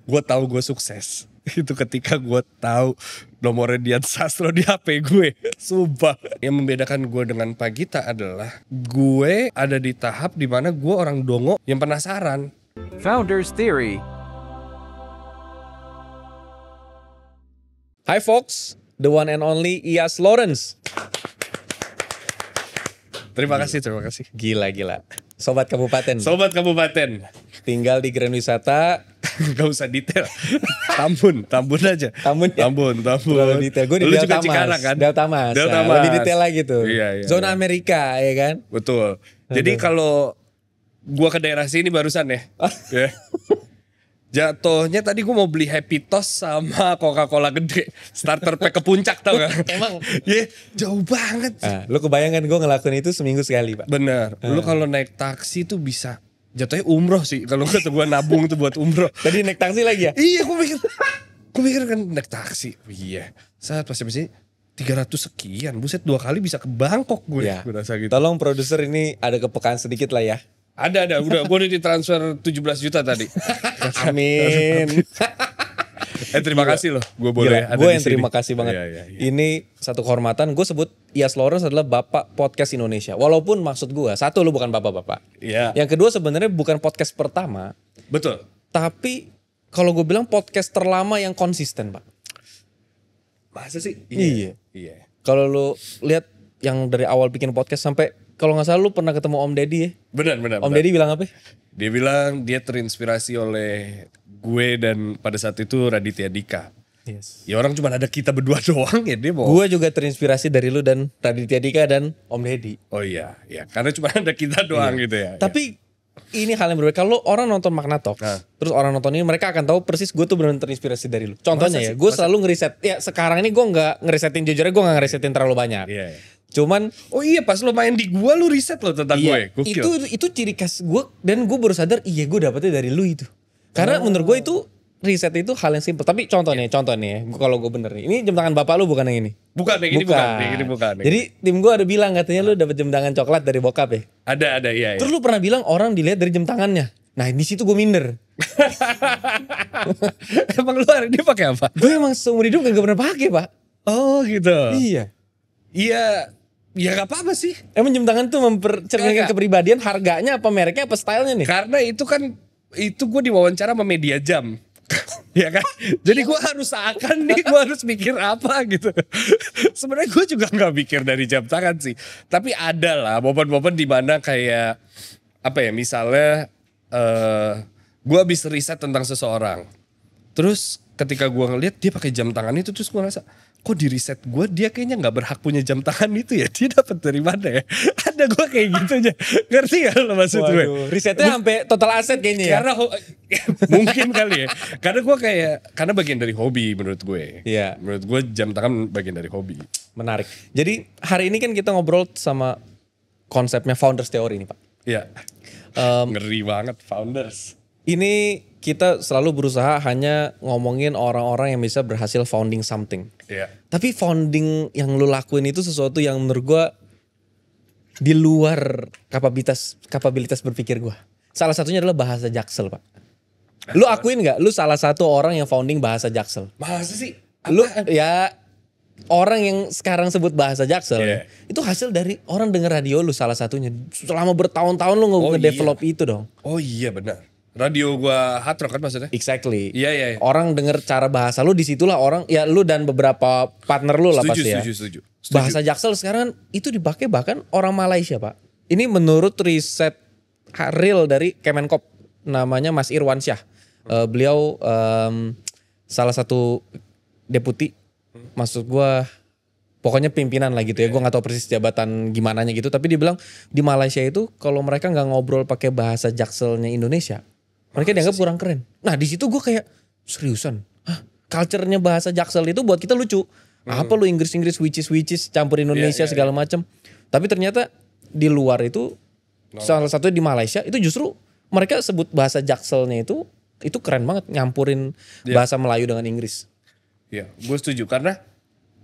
gue tahu gue sukses itu ketika gue tahu nomornya Dian Sastro di HP gue. Sumpah. Yang membedakan gue dengan Pak Gita adalah gue ada di tahap dimana gue orang dongo yang penasaran. Founders Theory. Hi folks, the one and only Iyas Lawrence. Terima kasih. Gila. Sobat Kabupaten. Sobat Kabupaten. Tinggal di Grand Wisata. Gak usah detail. Tambun aja. Tambun. Terlalu detail. Gue di Lu Delta juga Cikarang Mas. kan? Delta Mas. Delta Nah, Mas. lebih detail lagi tuh. Iya. Zona Amerika ya kan. Betul. Jadi kalau gua ke daerah sini barusan ya. Ya. Jatuhnya tadi gue mau beli Happy Toast sama Coca-Cola gede. Starter pack ke puncak tau gak? Emang? Ya jauh banget. Nah, lu kebayangkan gue ngelakuin itu seminggu sekali Pak. Bener. Lu kalau naik taksi tuh bisa jatuhnya umroh sih. Kalau kata gue nabung tuh buat umroh. Tadi naik taksi lagi ya? Iya gue mikir kan naik taksi. Iya. Saat pas habis ini 300 sekian. Buset 2 kali bisa ke Bangkok gue. Ya. Gue rasa gitu. Tolong produser ini ada kepekaan sedikit lah ya. Ada. Gue udah ditransfer 17 juta tadi. Amin. Terima kasih loh. Gue boleh ada Gue di yang sini. terima kasih banget. Iya. Ini satu kehormatan. Gue sebut Iyas Lawrence adalah bapak podcast Indonesia. Walaupun maksud gue, satu lu bukan bapak-bapak. Iya. Yang kedua sebenarnya bukan podcast pertama. Betul. Tapi kalau gue bilang podcast terlama yang konsisten Pak. Masa sih? Iya. Kalau Kalau lu lihat yang dari awal bikin podcast sampai kalau nggak salah lu pernah ketemu Om Deddy ya? benar. Om Deddy bilang apa? Dia bilang dia terinspirasi oleh gue dan pada saat itu Raditya Dika. Yes. Ya orang cuma ada kita berdua doang ya dia mau. Gue juga terinspirasi dari lu dan Raditya Dika dan Om Deddy. Oh iya. Karena cuma ada kita doang gitu ya. Tapi ini hal yang berbeda. Kalau orang nonton Magna Talks, terus orang nonton ini mereka akan tahu persis gue tuh benar terinspirasi dari lu. Contohnya ya, gue selalu ngeriset. Ya sekarang ini gue nggak ngerisetin, jujurnya gue nggak ngerisetin terlalu banyak. Iya. Cuman Oh iya pas lo main di gua lu riset lo tentang gue. Gokil. itu ciri khas gue dan gue baru sadar iya gue dapetnya dari lu itu. Karena menurut gue itu riset itu hal yang simpel. Tapi contoh nih ya, kalau gue bener nih. Ini jam tangan bapak lu bukan yang ini. Bukan yang ini bukan. Jadi tim gue ada bilang katanya lu dapet jam tangan coklat dari bokap ya. Ada iya. Terus lu pernah bilang orang dilihat dari jam tangannya. Nah di situ gue minder. Emang lu hari ini pakai apa? Gue emang seumur hidup gak pernah pakai Pak. Oh gitu. Iya. Iya. Ya gak apa-apa sih. Emang jam tangan tuh mempercerminkan Kagak. kepribadian, harganya apa mereknya apa stylenya nih? Karena itu kan gue diwawancara sama media jam. Ya kan? Jadi gue harus seakan nih gue harus mikir apa gitu. Sebenarnya gue juga gak mikir dari jam tangan sih. Tapi ada lah momen-momen di mana kayak apa ya misalnya gue habis riset tentang seseorang. Terus ketika gue ngeliat dia pakai jam tangan itu terus gue ngerasa kok di riset gue dia kayaknya nggak berhak punya jam tangan itu ya, dia dapat dari mana ya? Ada gue kayak gitu aja, ngerti gak lo maksud gue? Risetnya sampai total aset kayaknya ya. Karena mungkin kali ya, karena gue karena bagian dari hobi menurut gue. Iya. Menurut gue jam tangan bagian dari hobi. Menarik. Jadi hari ini kan kita ngobrol sama konsepnya Founders Theory nih Pak. Iya. Ngeri banget founders. Ini kita selalu berusaha hanya ngomongin orang-orang yang bisa berhasil founding something. Iya. Tapi founding yang lu lakuin itu sesuatu yang menurut gue di luar kapabilitas berpikir gue. Salah satunya adalah bahasa Jaksel Pak. Lu akuin gak? Lu salah satu orang yang founding bahasa Jaksel. Masa sih? Lu ya orang yang sekarang sebut bahasa Jaksel Yeah. itu hasil dari orang denger radio lu salah satunya. Selama bertahun-tahun lu nge-develop itu dong. Oh iya benar. Radio gua hard rock kan maksudnya? Exactly. Iya. Orang denger cara bahasa lu, disitulah orang ya lu dan beberapa partner lu lah pasti ya. Setuju. Bahasa Jaksel sekarang itu dipakai bahkan orang Malaysia Pak. Ini menurut riset real dari Kemenkop namanya Mas Irwan Syah. Beliau salah satu deputi, maksud gua pokoknya pimpinan lah gitu ya. Gue gak tahu persis jabatan gimananya gitu. Tapi dia bilang di Malaysia itu kalau mereka gak ngobrol pakai bahasa Jakselnya Indonesia, mereka dianggap kurang keren. Nah di situ gue kayak seriusan. Culture-nya bahasa Jaksel itu buat kita lucu. Apa lu Inggris which is campur Indonesia segala macam. Tapi ternyata di luar itu salah satu di Malaysia itu justru mereka sebut bahasa Jakselnya itu keren banget nyampurin bahasa Melayu dengan Inggris. Iya, gue setuju karena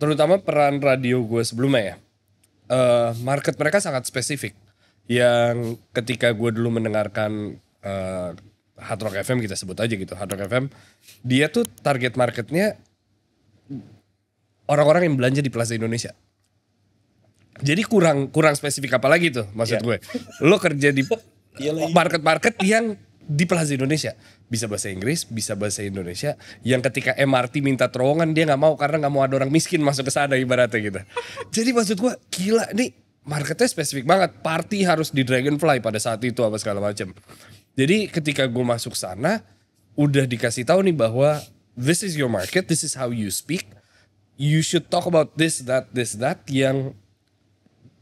terutama peran radio gue sebelumnya ya, market mereka sangat spesifik. Yang ketika gue dulu mendengarkan Hard Rock FM kita sebut aja gitu. Hard Rock FM dia tuh target marketnya orang-orang yang belanja di Plaza Indonesia. Jadi kurang spesifik apa lagi tuh maksud gue. Lo kerja di market-market yang di Plaza Indonesia. Bisa bahasa Inggris, bisa bahasa Indonesia. Yang ketika MRT minta terowongan dia gak mau karena gak mau ada orang miskin masuk ke sana ibaratnya gitu. Jadi maksud gue gila nih marketnya spesifik banget. Party harus di Dragonfly pada saat itu apa segala macam. Jadi ketika gue masuk sana udah dikasih tahu nih bahwa this is your market, this is how you speak. You should talk about this, that yang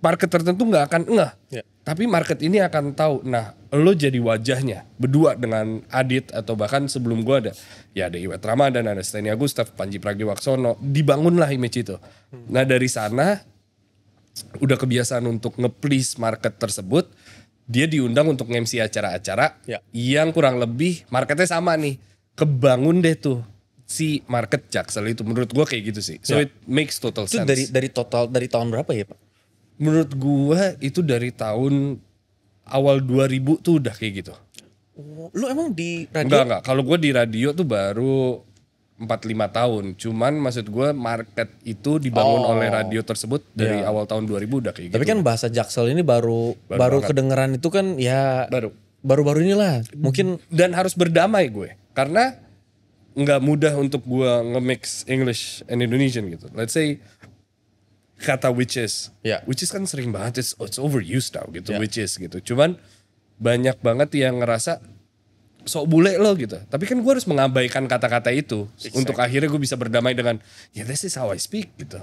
market tertentu nggak akan ngeh. Ya. Tapi market ini akan tahu. Nah, lo jadi wajahnya berdua dengan Adit atau bahkan sebelum gue ada Iwet Ramadan, ada Stenia Gustaf, Panji Pragiwaksono, dibangunlah image itu. Nah, dari sana udah kebiasaan untuk nge-please market tersebut. Dia diundang untuk nge-MC acara-acara yang kurang lebih marketnya sama nih. Kebangun deh tuh si market Jaksel itu. Menurut gue kayak gitu sih. So it makes total Itu sense. dari tahun berapa ya Pak? Menurut gue itu dari tahun awal 2000 tuh udah kayak gitu. Lu emang di radio? Enggak. Kalau gue di radio tuh baru 4-5 tahun. Cuman maksud gue market itu dibangun oleh radio tersebut dari awal tahun 2000 udah kayak gitu. Tapi kan bahasa Jaksel ini baru kedengeran itu kan ya baru-baru inilah. Mungkin dan harus berdamai gue. Karena nggak mudah untuk gue nge-mix English and Indonesian gitu. Let's say kata witches. Witches kan sering banget it's overused now gitu witches gitu. Cuman banyak banget yang ngerasa sok bule lo gitu. Tapi kan gue harus mengabaikan kata-kata itu. Untuk akhirnya gue bisa berdamai dengan this is how I speak gitu.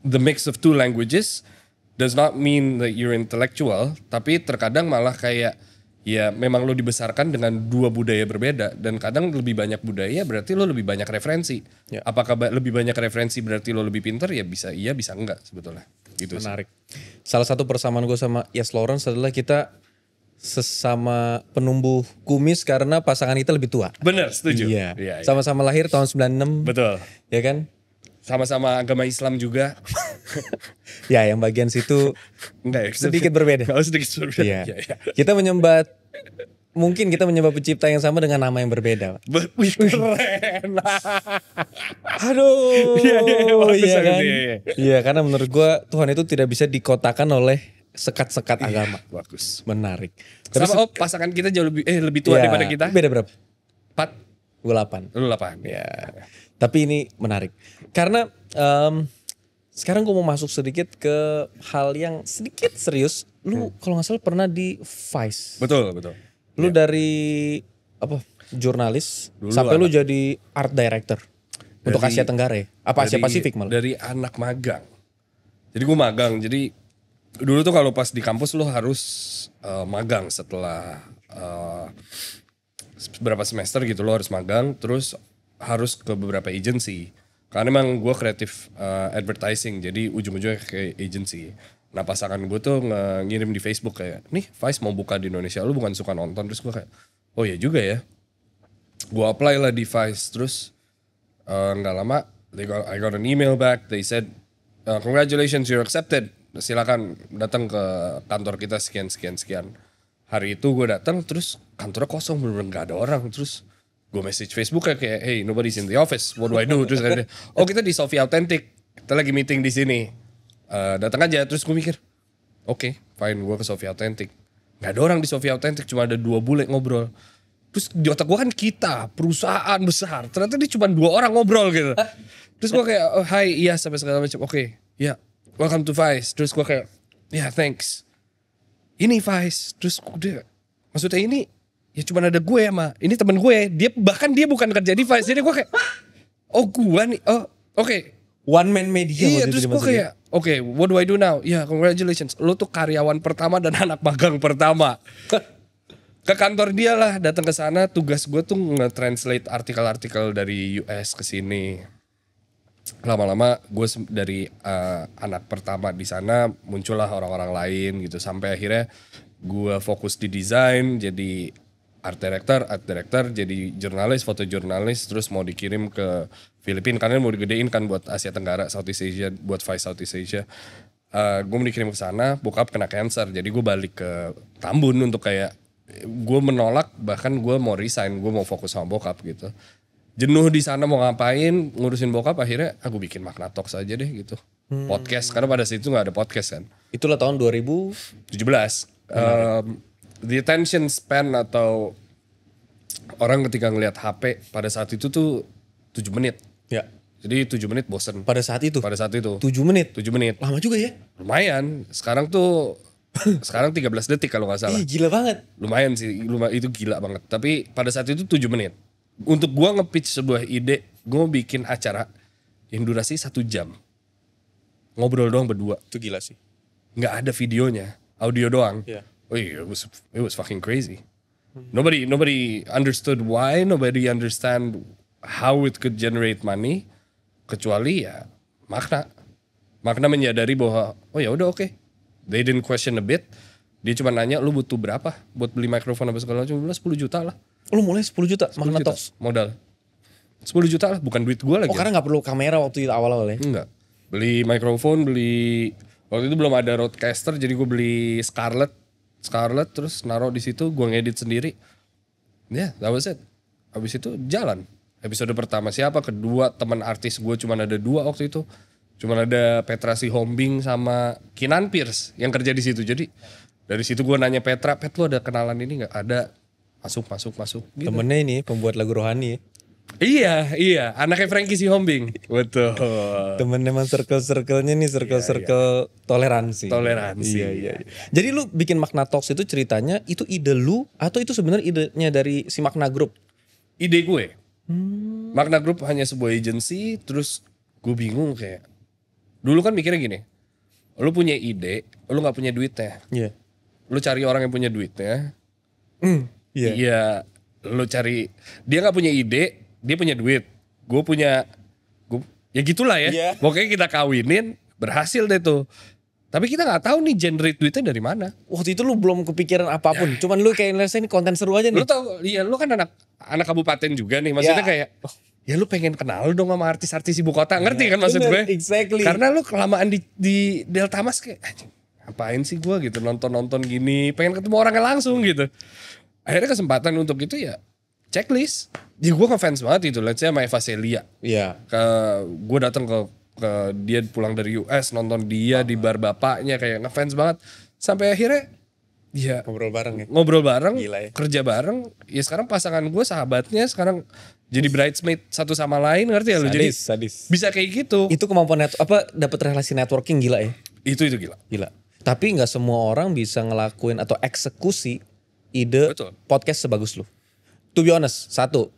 The mix of two languages does not mean that you're intellectual. Tapi terkadang malah kayak memang lo dibesarkan dengan dua budaya berbeda. Dan kadang lebih banyak budaya berarti lo lebih banyak referensi. Apakah lebih banyak referensi berarti lo lebih pintar? Ya bisa iya bisa enggak sebetulnya. Gitu menarik. Salah satu persamaan gue sama Yes Lawrence adalah kita sesama penumbuh kumis karena pasangan kita lebih tua. Bener, setuju. Iya. Sama-sama lahir tahun 96. Betul. Ya kan? Sama-sama agama Islam juga. Ya, yang bagian situ sedikit berbeda. Sedikit berbeda. Iya. Kita mungkin kita menyembah pencipta yang sama dengan nama yang berbeda. Keren. Aduh. Iya kan? Iya. Iya, karena menurut gua Tuhan itu tidak bisa dikotakan oleh sekat-sekat agama. Bagus. Menarik. Sama pasangan kita jauh lebih tua daripada kita. Beda berapa? 4. Gue 8. Lu 8. Ya. Tapi ini menarik. Karena sekarang gue mau masuk sedikit ke hal yang sedikit serius. Lu kalau gak salah pernah di Vice. Betul. Lu dari jurnalis dulu sampai lu jadi art director untuk Asia Tenggara ya? Apa Asia Pasifik malah? Dari anak magang. Jadi gue magang. Jadi dulu tuh kalau pas di kampus lo harus magang setelah beberapa semester gitu lo harus magang terus harus ke beberapa agency karena emang gue kreatif advertising jadi ujung-ujungnya ke agency. Nah pasangan gue tuh ngirim di Facebook kayak nih Vice mau buka di Indonesia lu bukan suka nonton terus gue kayak oh ya juga ya. Gue apply lah di Vice terus nggak lama I got an email back they said congratulations you're accepted. Silakan datang ke kantor kita sekian. Hari itu gue datang terus kantornya kosong bener-bener gak ada orang. Terus gue message Facebook kayak hey nobody's in the office, what do I do? Terus ada kita di Sophie Authentic, kita lagi meeting di sini. Datang aja. Terus gue mikir oke, fine gue ke Sophie Authentic. Gak ada orang di Sophie Authentic, cuma ada 2 bule ngobrol. Terus di otak gue kan kita perusahaan besar, ternyata dia cuma 2 orang ngobrol gitu. Terus gue kayak oh, hai iya sampai segala macam oke, ya. Welcome to Vice. Terus gue kayak, thanks. Ini Vice. Terus dia, maksudnya ini, ya cuma ada gue sama, ini temen gue. Bahkan dia bukan kerja di Vice. Jadi gue kayak, oh gue nih, oke. One man media. Iya terus gue kayak, oke, what do I do now? Ya congratulations, lo tuh karyawan pertama dan anak magang pertama. Ke kantor dia lah, datang ke sana. Tugas gue tuh nge-translate artikel-artikel dari US ke sini. Lama-lama gue dari anak pertama di sana muncullah orang-orang lain gitu sampai akhirnya gue fokus di desain jadi art director jadi jurnalis fotojurnalis terus mau dikirim ke Filipina karena mau digedein kan buat Asia Tenggara Southeast Asia buat Vice Southeast Asia. Gue mau dikirim ke sana bokap kena cancer jadi gue balik ke Tambun untuk kayak gue menolak, bahkan gue mau resign, gue mau fokus sama bokap gitu. Jenuh di sana mau ngapain, ngurusin bokap, akhirnya aku bikin Makna Talks aja deh gitu. Podcast, karena pada saat itu gak ada podcast kan. Itulah tahun 2000. 17. The attention span atau orang ketika ngelihat HP pada saat itu tuh 7 menit. Ya. Jadi 7 menit bosen. Pada saat itu. Pada saat itu. 7 menit. 7 menit. Lama juga ya. Lumayan. Sekarang tuh sekarang 13 detik kalau gak salah. Ih, gila banget. Lumayan sih, itu gila banget. Tapi pada saat itu 7 menit. Untuk gua nge-pitch sebuah ide, gua mau bikin acara yang durasi 1 jam. Ngobrol doang berdua. Itu gila sih. Nggak ada videonya, audio doang. Iya. Oh iya, it was fucking crazy. Nobody understood why, nobody understand how it could generate money, kecuali ya Makna menyadari bahwa oh ya udah oke. They didn't question a bit. Dia cuma nanya lu butuh berapa buat beli mikrofon apa segala macam. 10 juta lah. Lu mulai 10 juta 10 Makna juta Talks. modal. 10 juta lah, bukan duit gue lagi. Oh, karena gak perlu kamera waktu itu awal-awal ya? Enggak. Beli mikrofon, waktu itu belum ada Rodecaster, jadi gue beli Scarlett terus naruh di situ, gue ngedit sendiri. Ya, that was it. Habis itu jalan. Episode pertama siapa, kedua teman artis gue cuman ada 2 waktu itu. Cuman ada Petra Sihombing sama Kinan Pierce yang kerja di situ. Jadi dari situ gue nanya Petra, "Pet, lu ada kenalan ini nggak?" Ada. Masuk. Gitu. Temennya ini pembuat lagu rohani ya. Iya, anaknya Frankie Sihombing. Betul. Temen emang circle-circle-nya nih circle toleransi. Toleransi. Iya. Jadi lu bikin Makna Talks itu ceritanya itu ide lu atau itu sebenarnya idenya dari si Makna Group? Ide gue. Makna Group hanya sebuah agency, terus gue bingung kayak. Dulu kan mikirnya gini, lu punya ide, lu gak punya duitnya. Iya. Lu cari orang yang punya duitnya. Iya. Iya, lu cari, dia gak punya ide, dia punya duit. Ya gitulah ya. Iya. Pokoknya kita kawinin, berhasil deh tuh. Tapi kita gak tahu nih generate duitnya dari mana. Waktu itu lu belum kepikiran apapun, cuman lu kayak ngerasa ini konten seru aja nih. Lu tau, iya lu kan anak kabupaten juga nih. Maksudnya Ya. kayak, ya lu pengen kenal dong sama artis-artis ibu kota. Ngerti kan maksud Bener, gue? exactly. Karena lu kelamaan di Delta Mas kayak, "Anjing, ngapain sih gue gitu nonton gini. Pengen ketemu orangnya langsung gitu." Akhirnya kesempatan untuk itu ya checklist. Ya gue ngefans banget itu. Let's say sama Eva Celia. Iya. Gue datang ke dia pulang dari US, nonton dia di bar bapaknya, kayak ngefans banget. Sampai akhirnya ya ngobrol bareng, Gila ya. kerja bareng. Ya sekarang pasangan gue, sahabatnya sekarang jadi bridesmaid satu sama lain, ngerti ya lu? Jadi Sadis. bisa kayak gitu. Itu kemampuan dapat relasi networking gila ya. Itu gila. Gila. Tapi nggak semua orang bisa ngelakuin atau eksekusi ide Betul. podcast sebagus lu. To be honest, satu,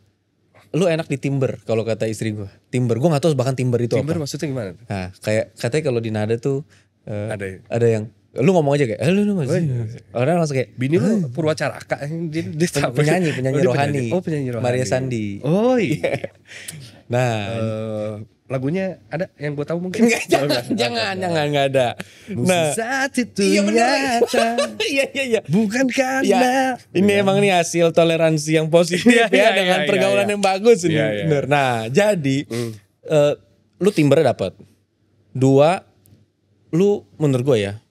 lu enak di timber kalau kata istri gue. Timber, gue nggak tahu bahkan timber itu Timber apa. maksudnya gimana? Nah, kayak katanya kalau di nada tuh Ada yang lu ngomong aja kayak, lu masih. Orang langsung kayak, Bini lu Purwacaraka, dia tahu. penyanyi dia rohani. Oh, penyanyi rohani. Maria Sandi. Oh iya. Nah, Lagunya ada yang gue tahu mungkin. jangan nggak ada. Nah, Saat itu iya bener. nyata. Iya. Bukan karena. Ya, ini emang nih hasil toleransi yang positif Iya, ya iya, dengan iya, pergaulan iya. yang bagus ini. Iya, iya. Bener. Nah, jadi lu timbernya dapat. 2, lu menurut gue ya.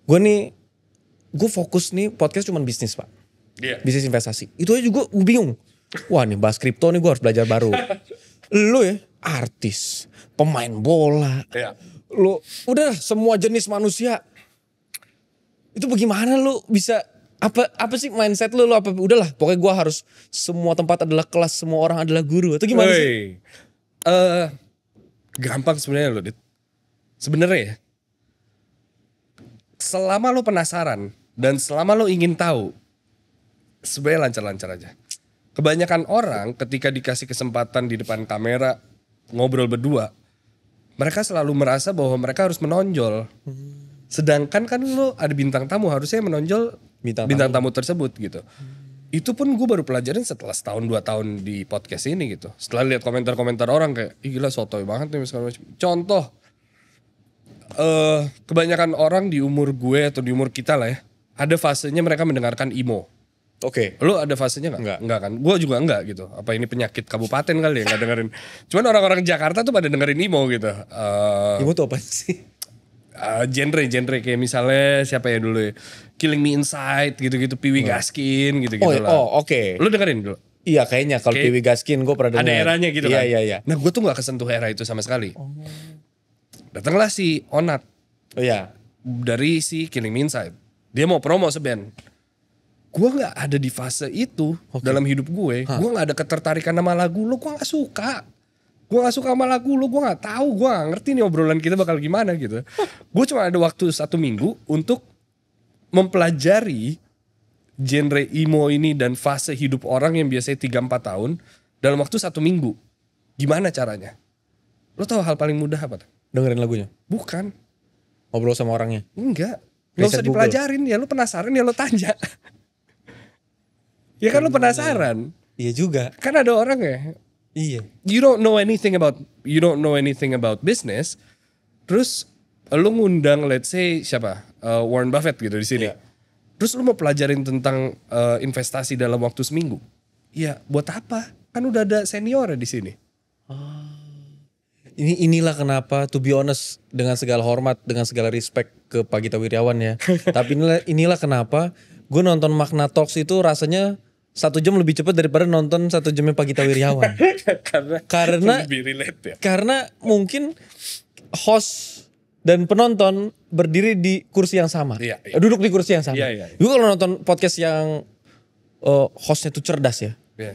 Gue fokus nih podcast cuman bisnis, Pak. Iya. Bisnis investasi. Itu aja juga gue bingung. Wah, nih bahas kripto nih gue harus belajar baru. Lu ya artis, pemain bola. Iya. Lu udah semua jenis manusia. Itu bagaimana lu bisa apa sih mindset lu apa udahlah pokoknya gua harus semua tempat adalah kelas, semua orang adalah guru atau gimana sih? Gampang sebenarnya lo, Dit. Sebenarnya ya. Selama lo penasaran dan selama lo ingin tahu, sebenarnya lancar-lancar aja. Kebanyakan orang ketika dikasih kesempatan di depan kamera ngobrol berdua, mereka selalu merasa bahwa mereka harus menonjol. Sedangkan kan lo ada bintang tamu, harusnya menonjol bintang tamu tersebut gitu. Itu pun gue baru pelajarin setelah 1-2 tahun di podcast ini gitu. Setelah lihat komentar-komentar orang kayak, ih gila sotoy banget nih segala macam. Contoh, kebanyakan orang di umur gue atau di umur kita lah ya, ada fasenya mereka mendengarkan emo. Oke. Lu ada fasenya gak? Enggak kan? Gue juga enggak gitu. Apa ini penyakit kabupaten kali ya gak dengerin. Cuman orang-orang Jakarta tuh pada dengerin emo gitu. Emo tuh apa sih? genre kayak misalnya siapa ya dulu ya, Killing Me Inside gitu-gitu, Piwi Gaskin gitu-gitu lah. Oke. Lu dengerin dulu? Iya kayaknya kalau Kayak Piwi Gaskin gue pernah Ada denger. eranya gitu kan. Iya. Nah gue tuh gak kesentuh era itu sama sekali. Datanglah si Onat Oh iya. dari si Killing Me Inside. Dia mau promo seband. Gue gak ada di fase itu dalam hidup gue. Gue gak ada ketertarikan sama lagu lu, gue gak suka. Gue gak suka sama lagu lu, gue gak tahu, gue gak ngerti nih obrolan kita bakal gimana gitu. Gue cuma ada waktu 1 minggu untuk mempelajari genre emo ini dan fase hidup orang yang biasanya 3-4 tahun dalam waktu 1 minggu. Gimana caranya? Lo tahu hal paling mudah apa? Dengerin lagunya. Bukan. Ngobrol sama orangnya. Enggak. Gak Riset usah dipelajarin, ya lo penasaran ya lo tanya. Ya kan lo penasaran. Iya juga. Kan ada orang ya, Iya. you don't know anything about business. Terus lo ngundang let's say siapa? Warren Buffett gitu di sini. Iya. Terus lu mau pelajarin tentang investasi dalam waktu seminggu. Ya, buat apa? Kan udah ada senior di sini. Inilah kenapa to be honest dengan segala hormat, dengan segala respect ke Pak Gita Wirjawan ya. Tapi inilah kenapa gue nonton Magna Talks itu rasanya 1 jam lebih cepat daripada nonton 1 jamnya Pak Gita Wirjawan. Karena lebih relate ya. Karena mungkin host dan penonton berdiri di kursi yang sama. Iya, iya. Duduk di kursi yang sama. Iya. Gue kalau nonton podcast yang hostnya tuh cerdas ya. Iya.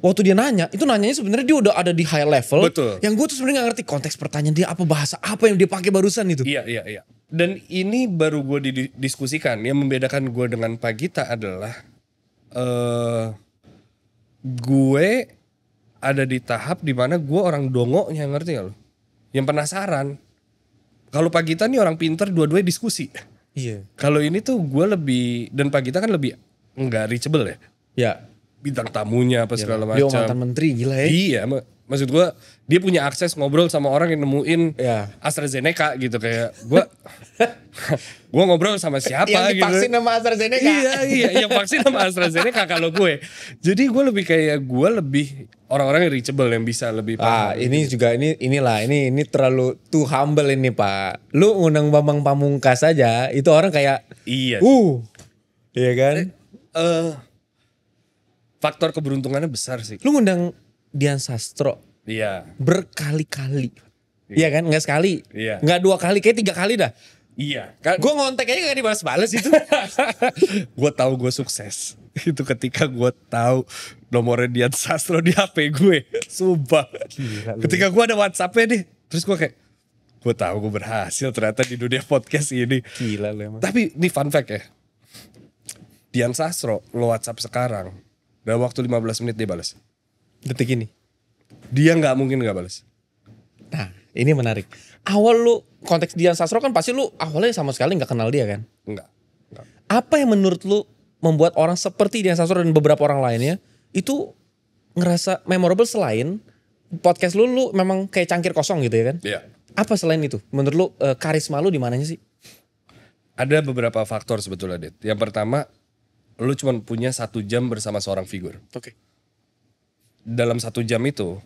Waktu dia nanya, itu nanyanya sebenarnya dia udah ada di high level. Betul. Yang gue tuh sebenarnya gak ngerti konteks pertanyaan dia apa, bahasa apa yang dia pakai barusan itu. Iya. Dan ini baru gue didiskusikan. Yang membedakan gue dengan Pak Gita adalah gue ada di tahap dimana gue orang dongonya, ngerti gak lo? Yang penasaran. Kalau Pak Gita nih orang pinter, dua-duanya diskusi. Iya. Kalau ini tuh gue lebih, dan Pak Gita kan lebih enggak reachable ya. Ya. Bintang tamunya apa segala Dia macam. mantan menteri gila ya. Iya, maksud gue dia punya akses ngobrol sama orang yang nemuin Iya. AstraZeneca gitu, kayak gue gue ngobrol sama siapa Yang gitu. divaksin sama AstraZeneca. Iya, yang vaksin sama AstraZeneca kalau gue. Jadi gue lebih kayak gue lebih orang-orang yang reachable yang bisa lebih paham. Ini juga ini terlalu too humble ini Pak. Lu ngundang Bambang Pamungkas aja, itu orang kayak Iya. Iya kan? Faktor keberuntungannya besar sih. Lu ngundang Dian Sastro Iya. berkali-kali. Iya kan? Enggak sekali. Iya. Enggak 2 kali, kayak 3 kali dah. Iya. Kan Gue ngontek aja gak dibalas-balas itu. gue tahu gue sukses. Itu ketika gue tahu nomornya Dian Sastro di HP gue. Sumpah. Ketika gue ada WhatsApp-nya nih, terus gue kayak, gue tahu gue berhasil ternyata di dunia podcast ini. Gila lu emang. Tapi ini fun fact ya. Dian Sastro lo WhatsApp sekarang, dalam waktu 15 menit dia balas. Detik ini. Dia nggak mungkin nggak balas. Nah, ini menarik. Awal lu konteks Dian Sastro kan pasti lu awalnya sama sekali gak kenal dia kan? Enggak. Apa yang menurut lu membuat orang seperti Dian Sastro dan beberapa orang lainnya itu ngerasa memorable selain podcast lu memang kayak cangkir kosong gitu ya kan? Iya. Apa selain itu? Menurut lu karisma lu di mananya sih? Ada beberapa faktor sebetulnya, Dit. Yang pertama, lu cuma punya 1 jam bersama seorang figur. Oke. Dalam 1 jam itu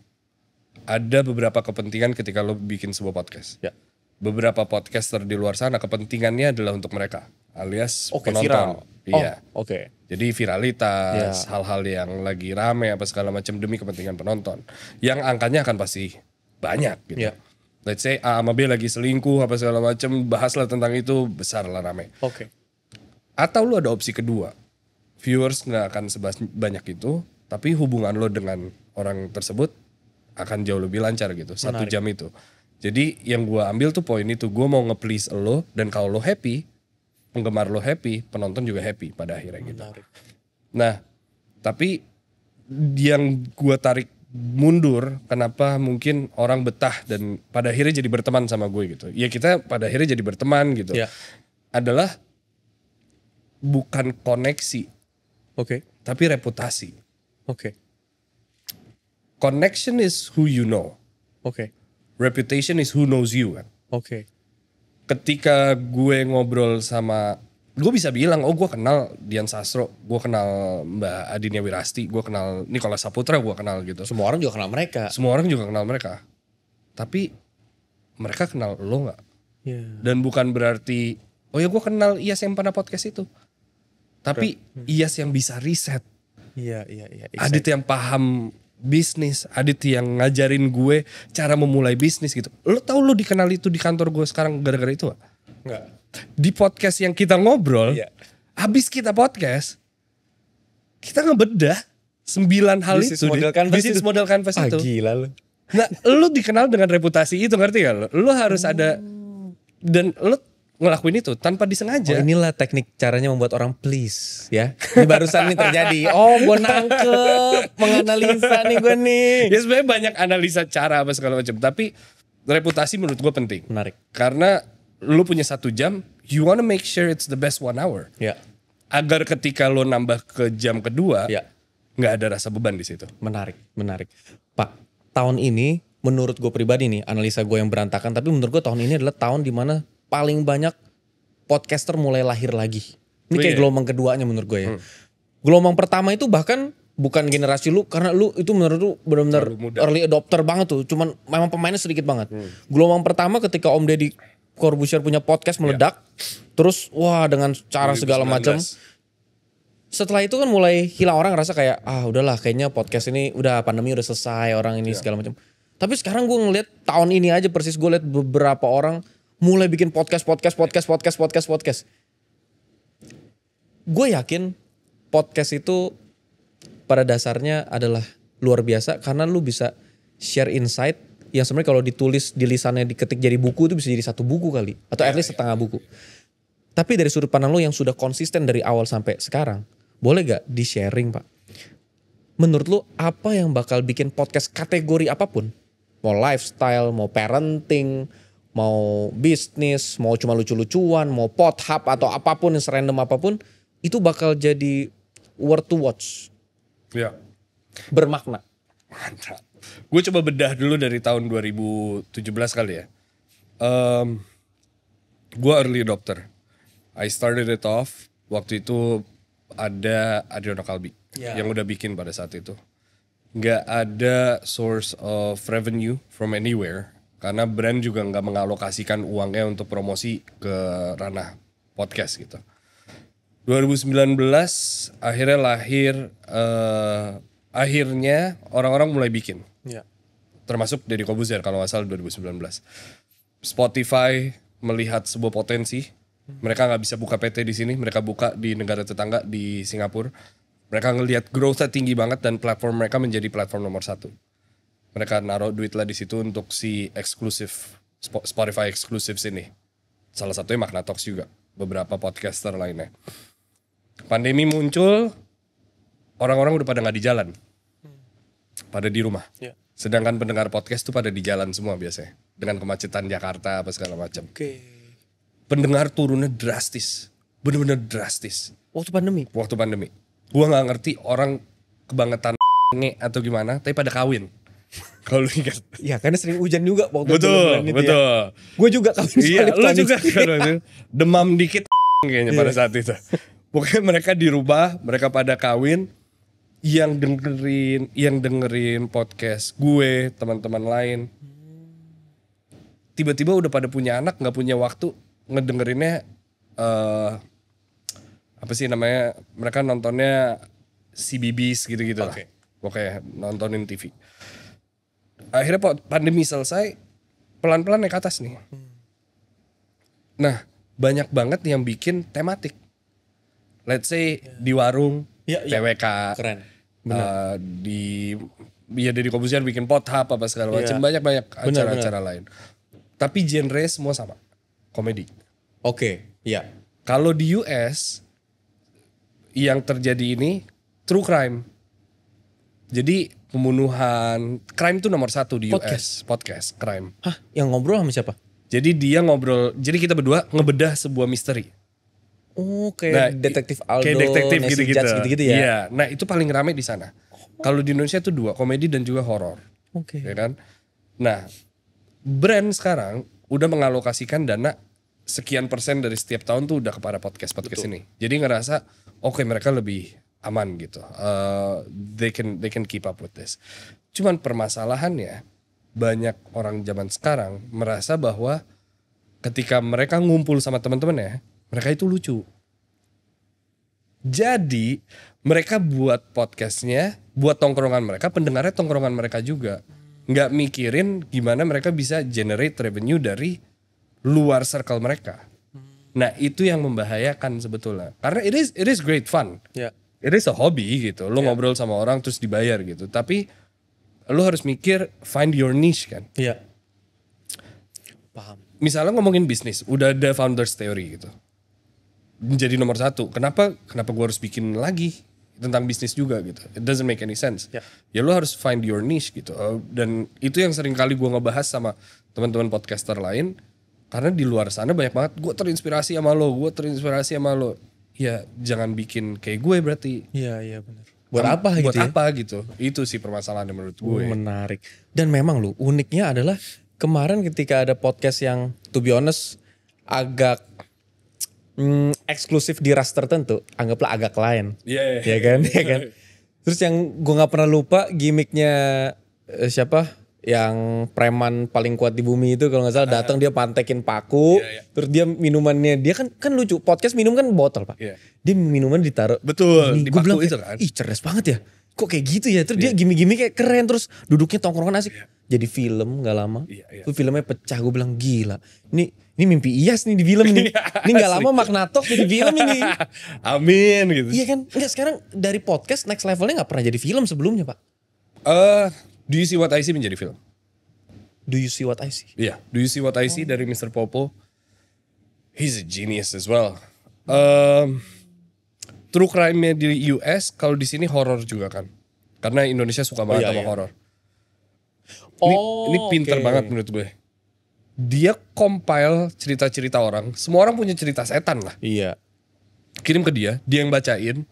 ada beberapa kepentingan ketika lo bikin sebuah podcast. Ya. Beberapa podcaster di luar sana kepentingannya adalah untuk mereka, alias Oke, penonton. viral. Iya. Oh, oke. Jadi viralitas, Ya. hal-hal yang lagi rame apa segala macam demi kepentingan penonton. Yang angkanya akan pasti banyak gitu. Ya. Let's say A sama B lagi selingkuh apa segala macam, bahaslah tentang itu, besar lah rame. Oke. Atau lu ada opsi kedua, viewers nggak akan sebanyak itu, tapi hubungan lo dengan orang tersebut akan jauh lebih lancar gitu. 1 Menarik. jam itu. Jadi yang gue ambil tuh poin itu, gue mau nge-please lo, dan kalau lo happy, penggemar lo happy, penonton juga happy pada akhirnya gitu. Menarik. Nah, tapi yang gue tarik mundur, kenapa mungkin orang betah dan pada akhirnya jadi berteman sama gue gitu. Ya kita pada akhirnya jadi berteman gitu. Ya. Adalah bukan koneksi, Oke. tapi reputasi. Oke. Connection is who you know. Oke. Reputation is who knows you kan. Oke. Ketika gue ngobrol sama, gue bisa bilang, oh gue kenal Dian Sastro, gue kenal Mbak Adinia Wirasti, gue kenal Nicholas Saputra, gue kenal gitu. Semua orang juga kenal mereka. Semua orang juga kenal mereka. Tapi mereka kenal lo gak? Dan bukan berarti oh ya gue kenal Iyas yang pernah podcast itu. Tapi Iyas yang bisa riset. Iya. Adit yang paham bisnis, Adit yang ngajarin gue cara memulai bisnis gitu. Lo tau lo dikenal itu di kantor gue sekarang gara-gara itu gak? Enggak. Di podcast yang kita ngobrol, Iya. habis kita podcast, kita ngebedah 9 hal Bisnis itu. model canvas Bisnis itu. model canvas itu. Gila lu. Nah, lo dikenal dengan reputasi itu, ngerti gak lo? Lo harus ada, dan lo ngelakuin itu tanpa disengaja. Oh, inilah teknik caranya membuat orang please ya. Ini barusan nih terjadi. Oh, gue nangkep, menganalisa nih gue nih. Ya sebenarnya banyak analisa cara apa segala macam, tapi reputasi menurut gue penting. Menarik. Karena lu punya 1 jam, you wanna make sure it's the best 1 hour. Ya, Agar ketika lo nambah ke jam kedua, ya. nggak ada rasa beban di situ. Menarik. Pak, tahun ini menurut gue pribadi nih, analisa gue yang berantakan, tapi menurut gue tahun ini adalah tahun dimana paling banyak podcaster mulai lahir lagi. Ini kayak gelombang keduanya menurut gue ya. Gelombang pertama itu bahkan bukan generasi lu, karena lu itu menurut lu benar-benar early adopter banget tuh. Cuman memang pemainnya sedikit banget. Gelombang pertama ketika Om Deddy Corbuzier punya podcast meledak, terus wah dengan cara segala macam. Setelah itu kan mulai hilang, orang ngerasa kayak udahlah kayaknya podcast ini udah pandemi udah selesai, orang ini segala macam. Tapi sekarang gue ngeliat tahun ini aja persis gue liat beberapa orang mulai bikin podcast. Gue yakin podcast itu pada dasarnya adalah luar biasa karena lu bisa share insight yang sebenarnya kalau ditulis di lisannya diketik jadi buku itu bisa jadi 1 buku kali atau at least setengah buku. Tapi dari sudut pandang lu yang sudah konsisten dari awal sampai sekarang, boleh gak di sharing Pak? Menurut lu apa yang bakal bikin podcast kategori apapun? Mau lifestyle, mau parenting, mau bisnis, mau cuma lucu-lucuan, mau pothub atau apapun yang serandom apapun, itu bakal jadi worth to watch. Ya. Bermakna. Mantap. Gue coba bedah dulu dari tahun 2017 kali ya. Gue early adopter. I started it off. Waktu itu ada Adriano Kalbi yang udah bikin pada saat itu. Gak ada source of revenue from anywhere. Karena brand juga gak mengalokasikan uangnya untuk promosi ke ranah podcast gitu. 2019 akhirnya lahir, akhirnya orang-orang mulai bikin. Termasuk Deddy Corbuzier kalau gak salah 2019. Spotify melihat sebuah potensi. Mereka gak bisa buka PT di sini, mereka buka di negara tetangga di Singapura. Mereka ngelihat growth-nya tinggi banget dan platform mereka menjadi platform nomor 1. Mereka naruh duit lah di situ untuk si eksklusif, Spotify eksklusif sini. Salah satunya Magna Talks juga, beberapa podcaster lainnya. Pandemi muncul, orang-orang udah pada gak di jalan. Pada di rumah. Sedangkan pendengar podcast tuh pada di jalan semua biasanya. Dengan kemacetan Jakarta apa segala macam. Pendengar turunnya drastis. Bener-bener drastis. Waktu pandemi? Waktu pandemi. Gua gak ngerti orang kebangetan atau gimana, tapi pada kawin. Kalau lu ingat. Ya karena sering hujan juga waktu Betul. Ya. Gue juga kawin Iya, sekali. lu juga kan. Demam dikit kayaknya pada saat itu. Pokoknya mereka dirubah, mereka pada kawin. Yang dengerin podcast gue, teman-teman lain. Tiba-tiba udah pada punya anak, gak punya waktu ngedengerinnya. Apa sih namanya? Mereka nontonnya CBBS gitu-gitu lah. Oke, nontonin TV. Akhirnya pandemi selesai, pelan-pelan naik ke atas nih. Nah, banyak banget yang bikin tematik. Let's say di warung, TWK. Keren. Deddy Corbuzier bikin pothub apa segala macam. Banyak-banyak acara-acara lain. Tapi genre semua sama. Komedi. Kalau di US, yang terjadi ini true crime. Jadi pembunuhan, crime itu nomor 1 di US. Podcast, crime. Hah? Yang ngobrol sama siapa? Jadi dia ngobrol, jadi kita berdua ngebedah sebuah misteri. Oh, kayak detektif Aldo, kayak detektif Nancy gitu-gitu. Judge gitu-gitu ya? Iya, nah itu paling rame di sana. Kalau di Indonesia itu 2, komedi dan juga horor. Ya kan? Nah, brand sekarang udah mengalokasikan dana sekian persen dari setiap tahun tuh udah kepada podcast ini. Jadi ngerasa mereka lebih aman gitu. They can keep up with this. Cuman permasalahannya banyak orang zaman sekarang merasa bahwa ketika mereka ngumpul sama teman-temannya, mereka itu lucu. Jadi mereka buat podcastnya, buat tongkrongan mereka, pendengarnya tongkrongan mereka juga. Nggak mikirin gimana mereka bisa generate revenue dari luar circle mereka. Nah itu yang membahayakan sebetulnya. Karena it is great fun. Ya. It is a hobby gitu. Lo ngobrol sama orang terus dibayar gitu. Tapi lo harus mikir find your niche kan. Iya. Paham. Misalnya ngomongin bisnis, udah ada founders theory gitu. Menjadi nomor satu. Kenapa gue harus bikin lagi tentang bisnis juga gitu? It doesn't make any sense. Ya lo harus find your niche gitu. Dan itu yang sering kali gue ngebahas sama teman-teman podcaster lain. Karena di luar sana banyak banget gue terinspirasi sama lo. Ya jangan bikin kayak gue berarti. Iya benar. Buat apa gitu? Buat apa gitu? Itu sih permasalahannya menurut gue. Menarik. Dan memang lu uniknya adalah kemarin ketika ada podcast yang to be honest agak eksklusif di ras tertentu, anggaplah agak lain. Iya. Ya kan? Ya kan? Terus yang gue nggak pernah lupa gimmicknya siapa? Yang preman paling kuat di bumi itu kalau nggak salah datang dia pantekin paku, terus dia minumannya dia kan lucu, podcast minum kan botol Pak, dia minuman ditaruh, betul, di gue bilang paku itu kan, ih cerdas banget ya, kok kayak gitu ya, terus dia gimmick kayak keren, terus duduknya tongkrongan asik, jadi film nggak lama, tuh filmnya pecah, gue bilang gila, ini mimpi Iyas nih di film nih, ini nggak lama Magnatok jadi film ini, amin gitu, iya kan, enggak sekarang dari podcast next levelnya nggak pernah jadi film sebelumnya Pak. Do You See What I See menjadi film. Do You See What I See? Iya, Do You See What I See dari Mr. Popo. He's a genius as well. True crime-nya di US, kalau di sini horror juga kan. Karena Indonesia suka banget sama horror. Ini pinter banget menurut gue. Dia compile cerita-cerita orang. Semua orang punya cerita setan lah. Iya. Kirim ke dia yang bacain.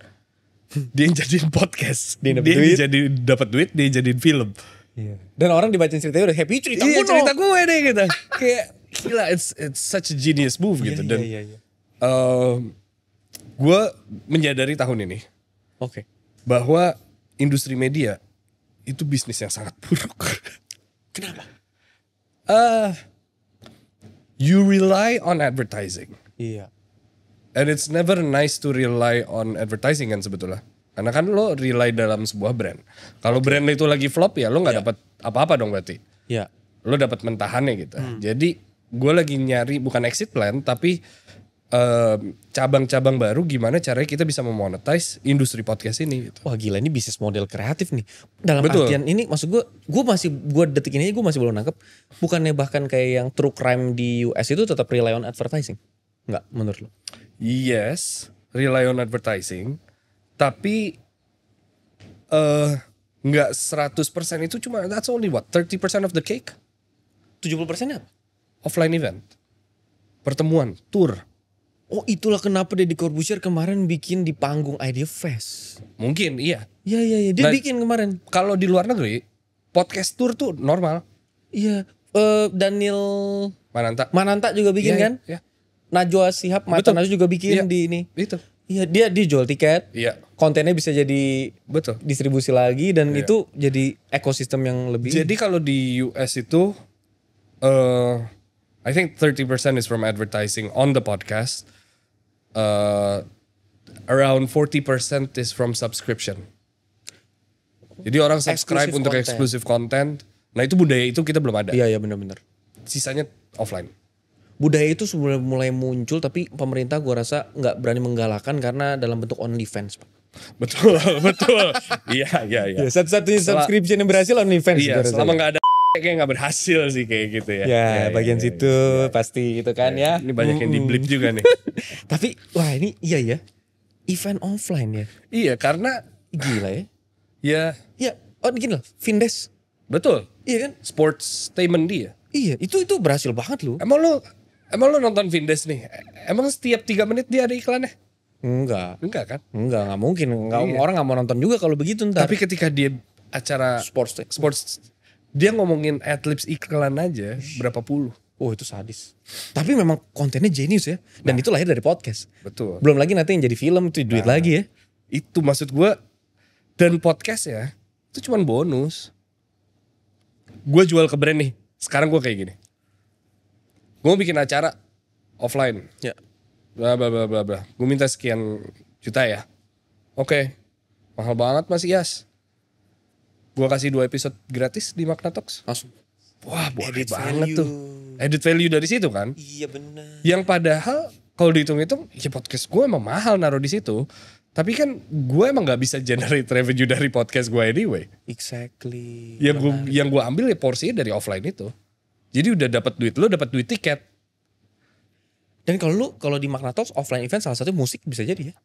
Dia yang jadiin podcast. Dia dapat duit, dia jadiin film. Iya. Dan orang dibacain ceritanya udah happy cerita gue. Iya cerita gue deh gitu. Kayak gila, it's such a genius move gitu. Dan gue menyadari tahun ini. Bahwa industri media itu bisnis yang sangat buruk. Kenapa? You rely on advertising. Iya. And it's never nice to rely on advertising kan sebetulnya. Karena kan lo rely dalam sebuah brand. Kalau brand itu lagi flop ya lo gak dapat apa-apa dong berarti. Iya. Lo dapat mentahannya gitu. Jadi gue lagi nyari bukan exit plan tapi cabang-cabang baru gimana caranya kita bisa memonetize industri podcast ini gitu. Wah gila ini bisnis model kreatif nih. Dalam artian ini maksud gue detik ini gue masih belum nangkep. Bukannya bahkan kayak yang true crime di US itu tetap rely on advertising? Enggak menurut lo? Yes, rely on advertising. Tapi nggak 100% itu cuma that's only what 30% of the cake. 70% apa? Offline event. Pertemuan, tour. Oh itulah kenapa Deddy Corbuzier kemarin bikin di panggung Idea Fest. Mungkin iya. Iya dia bikin kemarin. Kalau di luar negeri podcast tour tuh normal. Iya. Daniel Mananta juga bikin kan? Iya. Najwa Shihab, Mata Najwa juga bikin di ini. Itu. Iya dia jual tiket. Iya. Kontennya bisa jadi distribusi lagi dan itu jadi ekosistem yang lebih. Jadi kalau di US itu I think 30% is from advertising on the podcast. Around 40% is from subscription. Jadi orang subscribe untuk eksklusif konten. Nah itu budaya itu kita belum ada. Iya benar-benar. Sisanya offline. Budaya itu sudah mulai muncul tapi pemerintah gua rasa nggak berani menggalakkan karena dalam bentuk OnlyFans Pak. Betul. Iya. Ya, satu-satunya subscription yang berhasil OnlyFans. Iya selama nggak ada kayak nggak berhasil sih kayak gitu ya. Ya bagian situ pasti itu kan ya. Ini banyak yang di-blip juga nih. Tapi wah ini iya ya. Event offline ya. Iya karena gila ya. Ya. Oh gini loh Vindes. Betul. Iya kan. Sportstainment dia. Iya itu berhasil banget loh. Emang lo nonton Vindes nih? Emang setiap 3 menit dia ada iklannya? Enggak kan? Enggak mungkin. Orang gak mau nonton juga kalau begitu ntar. Tapi ketika dia acara sports dia ngomongin adlibs iklan aja berapa puluh. Oh itu sadis. Tapi memang kontennya jenius ya. Dan itu lahir dari podcast. Betul. Belum lagi nanti yang jadi film itu duit lagi ya. Itu maksud gue. Dan podcast ya itu cuman bonus. Gue jual ke brand nih. Sekarang gue kayak gini. Gue mau bikin acara offline. Ya. Bla bla bla bla bla. Gue minta sekian juta ya. Oke. Mahal banget Mas Iyas. Gue kasih 2 episode gratis di Magna Talks. Langsung. Wah boleh Added banget value. tuh. Added value dari situ kan. Iya benar. Yang padahal kalau dihitung-hitung ya podcast gue emang mahal naruh di situ. Tapi kan gue emang gak bisa generate revenue dari podcast gue anyway. Exactly. Yang gue ambil ya porsinya dari offline itu. Jadi udah dapat duit, lo dapat duit tiket. Dan kalau di Magna Talks offline event salah satu musik bisa jadi ya.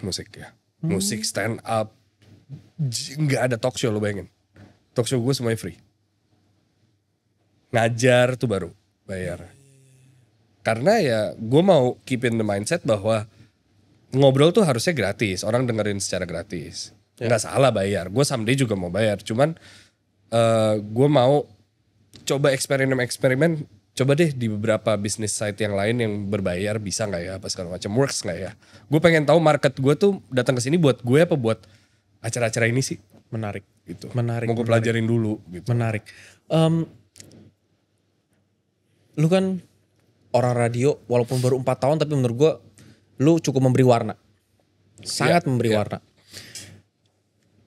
Musik ya. Musik stand up. Nggak ada talk show lo bayangin. Talk show gue semuanya free. Ngajar tuh baru bayar. Karena ya gue mau keep in the mindset bahwa ngobrol tuh harusnya gratis. Orang dengerin secara gratis. Nggak salah bayar. Gue someday juga mau bayar. Cuman gue mau coba eksperimen. Coba deh di beberapa bisnis site yang lain yang berbayar bisa nggak ya? Apa segala macam works nggak ya? Gue pengen tahu market gue tuh datang ke sini buat gue apa buat acara-acara ini sih? Menarik. Gitu. Menarik. Mau gue pelajarin dulu gitu. Menarik. Lu kan orang radio walaupun baru 4 tahun tapi menurut gue lu cukup memberi warna. Sangat memberi warna.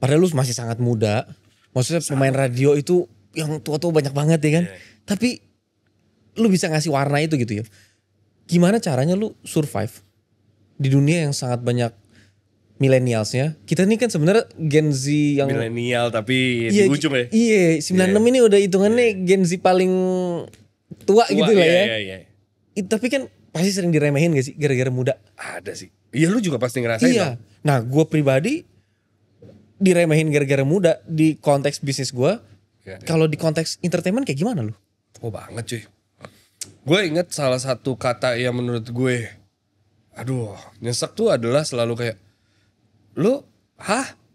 Padahal lu masih sangat muda. Maksudnya pemain radio itu yang tua-tua banyak banget ya kan. Tapi lu bisa ngasih warna itu gitu ya. Gimana caranya lu survive di dunia yang sangat banyak millennialsnya? Kita ini kan sebenarnya Gen Z yang Milenial tapi di ujung ya. Iya, 96 ini udah hitungannya Gen Z paling tua gitu lah ya. Iya. Tapi kan pasti sering diremehin gak sih gara-gara muda? Ada sih. Iya lu juga pasti ngerasain. Iya. Nah gue pribadi diremehin gara-gara muda di konteks bisnis gue. Iya. Kalau di konteks entertainment kayak gimana lu? Oh banget cuy. Gue inget salah satu kata yang menurut gue, aduh nyesek tuh adalah selalu kayak, lu,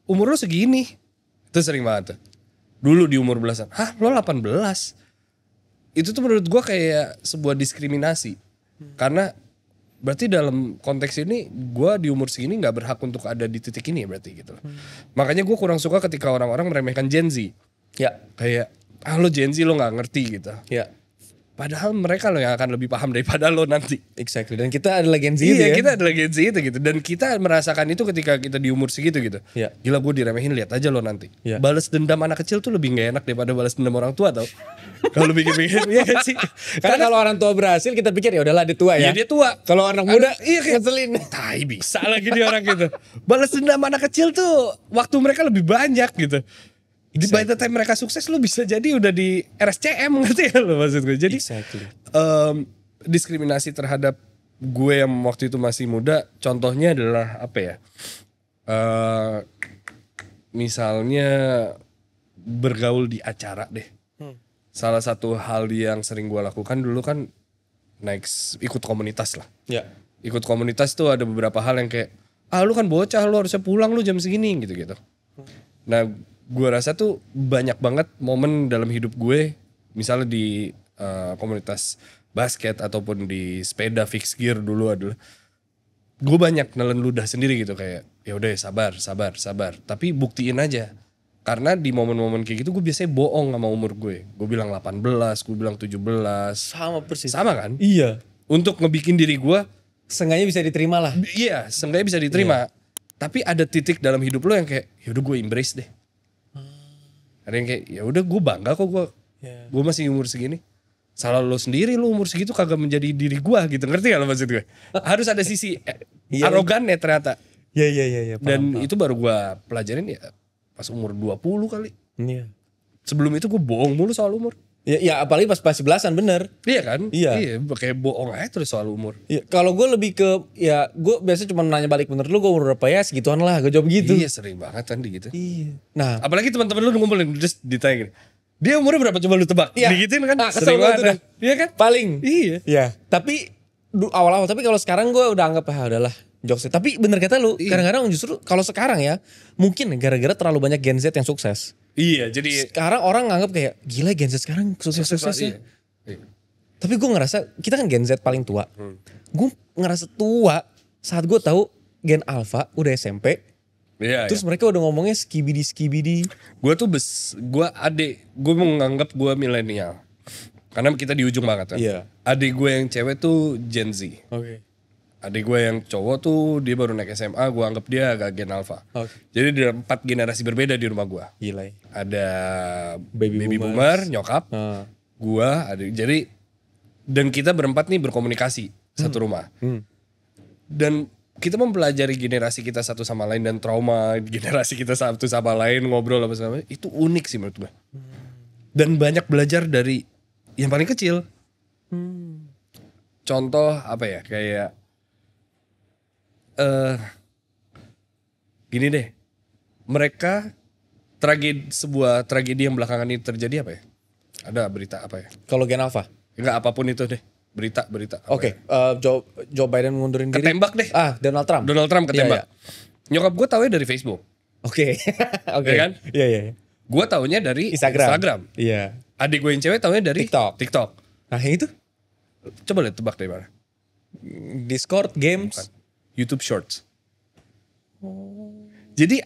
umur lu segini? Itu sering banget tuh. Dulu di umur belasan, lu 18? Itu tuh menurut gue kayak sebuah diskriminasi. Karena berarti dalam konteks ini gue di umur segini gak berhak untuk ada di titik ini ya berarti gitu. Makanya gue kurang suka ketika orang-orang meremehkan Gen Z. Ya. Kayak, lo Gen Z lo gak ngerti gitu. Ya. Padahal mereka lo yang akan lebih paham daripada lo nanti. Exactly. Dan kita adalah Gen Z itu Iya ya. kita adalah Gen Z itu gitu. Dan kita merasakan itu ketika kita di umur segitu gitu. Iya. Gila gue diremehin, lihat aja lo nanti. Iya. Balas dendam anak kecil tuh lebih gak enak daripada balas dendam orang tua tau. Kalau pikir-pikir iya kan sih. Karena kalau orang tua berhasil kita pikir ya udahlah dia tua ya. Ya dia tua. Kalau anak muda iya kayak ngeselin. Tai bisa lagi dia orang gitu. Balas dendam anak kecil tuh waktu mereka lebih banyak gitu. By the time mereka sukses lu bisa jadi udah di RSCM ngerti ya lo maksud gue. Jadi diskriminasi terhadap gue yang waktu itu masih muda contohnya adalah apa ya? Misalnya bergaul di acara deh. Salah satu hal yang sering gue lakukan dulu kan ikut komunitas lah. Ya. Ikut komunitas tuh ada beberapa hal yang kayak lu kan bocah lu harusnya pulang lu jam segini gitu-gitu. Nah gue rasa tuh banyak banget momen dalam hidup gue misalnya di komunitas basket ataupun di sepeda fixed gear dulu adalah gue banyak nelen ludah sendiri gitu kayak ya udah sabar tapi buktiin aja karena di momen-momen kayak gitu gue biasanya bohong sama umur gue bilang 18 gue bilang 17 Sama persis. sama kan Iya. untuk ngebikin diri gue Seenggaknya bisa diterima lah. iya seenggaknya bisa diterima tapi ada titik dalam hidup lo yang kayak ya udah gue embrace deh. Ada yang kayak ya udah gue bangga kok gue masih umur segini. Salah lo sendiri lo umur segitu kagak menjadi diri gue gitu, ngerti gak lo maksud gue? Harus ada sisi arogannya ternyata. Iya. Dan itu baru gue pelajarin ya pas umur 20 kali. Iya. Sebelum itu gue bohong mulu soal umur. Ya apalagi pas belasan bener. Iya kan? Iya. Kayak bohong aja terus soal umur. Ya, kalau gue lebih ke ya gue biasanya cuma nanya balik bener lu gue umur berapa ya segituan lah gue jawab gitu. Iya sering banget kan gitu. Iya. Nah apalagi teman-teman lu ngumpulin terus ditanya gini. Dia umurnya berapa coba lu tebak? Iya. Digituin kan? Kesel Sering banget banget. udah. Iya kan? Paling. Iya. Iya. Tapi awal-awal tapi kalau sekarang gue udah anggap udahlah jokes. Tapi bener kata lu kadang-kadang justru kalau sekarang ya mungkin gara-gara terlalu banyak Gen Z yang sukses. Iya jadi Sekarang orang nganggap kayak gila Gen Z sekarang sukses-suksesnya. Iya. Tapi gue ngerasa kita kan Gen Z paling tua. Gue ngerasa tua saat gue tahu Gen Alpha udah SMP. Iya. Terus mereka udah ngomongnya skibidi. Gue tuh gue menganggap gue milenial. Karena kita di ujung banget kan. Iya. Adik gue yang cewek tuh Gen Z. Oke. Adik gue yang cowok tuh dia baru naik SMA, gue anggap dia agak Gen Alpha. Oke. Jadi ada 4 generasi berbeda di rumah gue. Gila ya. Ada Baby boomer, nyokap, Ah. gue, adik. Jadi dan kita berempat nih berkomunikasi satu rumah. Dan kita mempelajari generasi kita satu sama lain dan trauma generasi kita satu sama lain ngobrol apa segala macam, itu unik sih menurut gue. Dan banyak belajar dari yang paling kecil. Contoh apa ya, kayak gini deh, mereka sebuah tragedi yang belakangan ini terjadi apa ya? Ada berita apa ya? Kalau Gen Alpha. Enggak, apapun itu deh, berita apa Oke, ya? Joe Biden ngundurin diri. Ketembak deh. Donald Trump. Donald Trump ketembak. Iya, Nyokap gue taunya dari Facebook. Oke. Oke. Iya kan? Iya, iya. Gue taunya dari Instagram. Iya. Adik gue yang cewek taunya dari TikTok. Nah, yang itu Coba lihat, tebak dari mana? Discord, games. YouTube Shorts. Jadi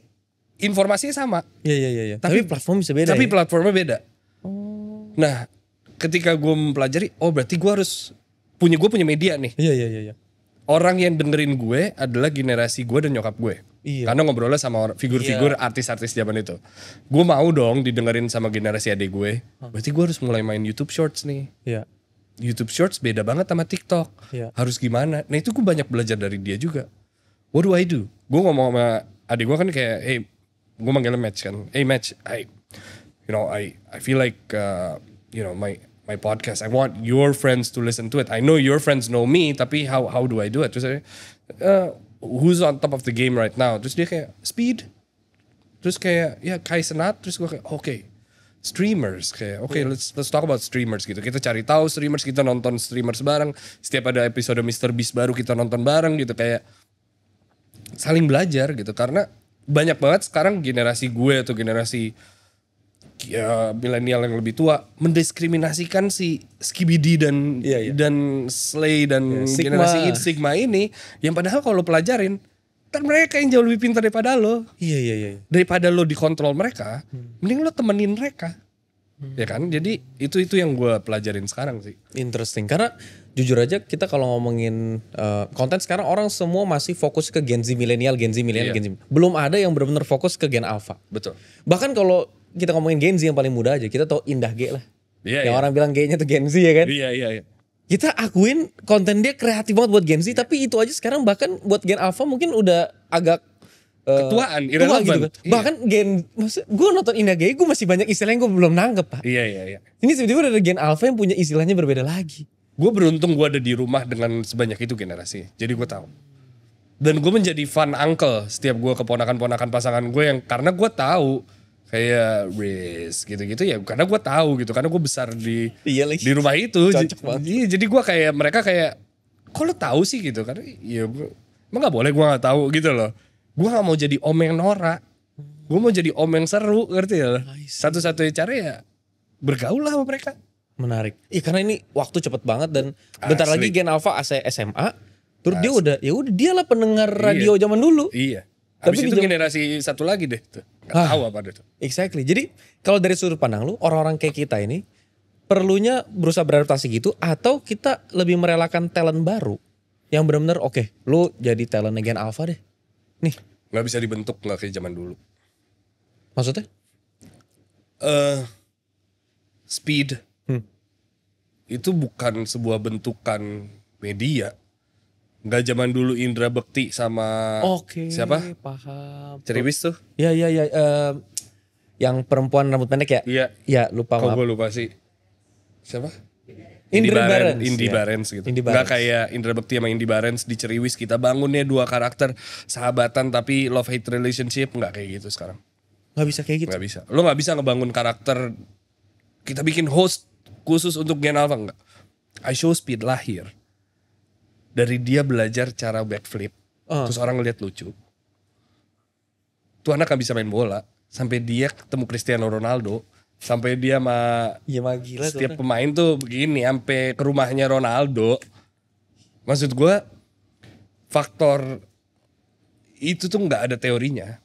informasinya sama, Iya, iya, iya. Tapi platform bisa beda. tapi ya? platformnya beda. Nah, ketika gue mempelajari, oh berarti gue punya media nih. Iya, iya, iya. Orang yang dengerin gue adalah generasi gue dan nyokap gue. Iya. Karena ngobrolnya sama figur-figur artis-artis zaman itu. Gue mau dong didengerin sama generasi adik gue. Berarti gue harus mulai main YouTube Shorts nih. Iya. YouTube Shorts beda banget sama TikTok. Iya. Harus gimana? Nah itu gue banyak belajar dari dia juga. What do I do? Gue ngomong sama adik gue kan kayak, hey, gue manggilnya Match kan. Hey Match, I feel like, my podcast. I want your friends to listen to it. I know your friends know me, tapi how do I do it? Terus saya, who's on top of the game right now? Terus dia kayak, Speed. Terus kayak, ya Kai Cenat. Terus gue kayak, okay. Streamers kayak let's talk about streamers gitu. Kita cari tahu streamers, kita nonton streamers bareng. Setiap ada episode Mr. Beast baru kita nonton bareng gitu, kayak saling belajar gitu. Karena banyak banget sekarang generasi gue atau generasi milenial yang lebih tua mendiskriminasikan si Skibidi dan dan Slay dan generasi Sigma ini, yang padahal kalau lo pelajarin kan mereka yang jauh lebih pintar daripada lo. Iya. Daripada lo dikontrol mereka, mending lo temenin mereka. Ya kan? Jadi itu yang gue pelajarin sekarang sih. Interesting. Karena jujur aja kita kalau ngomongin konten sekarang orang semua masih fokus ke Gen Z milenial, Gen Z. Belum ada yang benar-benar fokus ke Gen Alpha. Betul. Bahkan kalau kita ngomongin Gen Z yang paling muda aja, kita tahu Indah G lah. Iya, yang iya. orang bilang G-nya tuh Gen Z ya kan. Iya. Kita akuin konten dia kreatif banget buat Gen Z, tapi itu aja sekarang bahkan buat Gen Alpha mungkin udah agak ketuaan, tua irrelevant. gitu kan. Iya. Bahkan gue nonton Indah G, gue masih banyak istilah yang gue belum nangkep Pak. Iya. Ini tiba-tiba udah ada Gen Alpha yang punya istilahnya berbeda lagi. Gue beruntung gue ada di rumah dengan sebanyak itu generasi. Jadi gue tahu. Dan gue menjadi fun uncle setiap gue ke ponakan-ponakan pasangan gue yang karena gue tahu kayak Riz gitu-gitu ya. Karena gue tahu gitu. Karena gue besar di rumah itu. Cocok banget. Iya, jadi gue kayak mereka kayak, kok lo tahu sih gitu? Karena ya emang gak boleh gue gak tahu gitu loh. Gue gak mau jadi om yang norak. Gue mau jadi om yang seru, ngerti ya? Satu-satunya cara ya bergaul lah sama mereka. Menarik. Iya karena ini waktu cepet banget dan bentar lagi Gen Alpha SMA. Terus dia udah dia lah pendengar radio zaman dulu. Iya. Tapi Habis itu di generasi satu lagi deh tuh. Gak tahu apa itu. Exactly. Jadi kalau dari sudut pandang lu, orang-orang kayak kita ini perlunya berusaha beradaptasi gitu atau kita lebih merelakan talent baru yang benar-benar oke, lu jadi talent Gen Alpha deh. Nih, Gak bisa dibentuk gak kayak zaman dulu. maksudnya? Speed itu bukan sebuah bentukan media. Gak zaman dulu Indra Bekti sama siapa? Paham. Ceriwis tuh. Iya. Yang perempuan rambut pendek ya? Iya. Ya, lupa Kok maaf. gue lupa sih. Siapa? Indra Barens. Indi Ya. Barens gitu. Indi Gak Barens. kayak Indra Bekti sama Indi Barens di Ceriwis. Kita bangunnya dua karakter sahabatan tapi love hate relationship. Gak kayak gitu sekarang. Gak bisa kayak gitu. Gak bisa. Lo gak bisa ngebangun karakter. Kita bikin host khusus untuk Gen Alpha, enggak. I Show Speed lahir dari dia belajar cara backflip. Terus orang ngeliat lucu. Tuh anak gak bisa main bola. Sampai dia ketemu Cristiano Ronaldo. Sampai dia sama Iya mah gila tuh. setiap pemain tuh begini. Sampai ke rumahnya Ronaldo. Maksud gue, faktor itu tuh gak ada teorinya.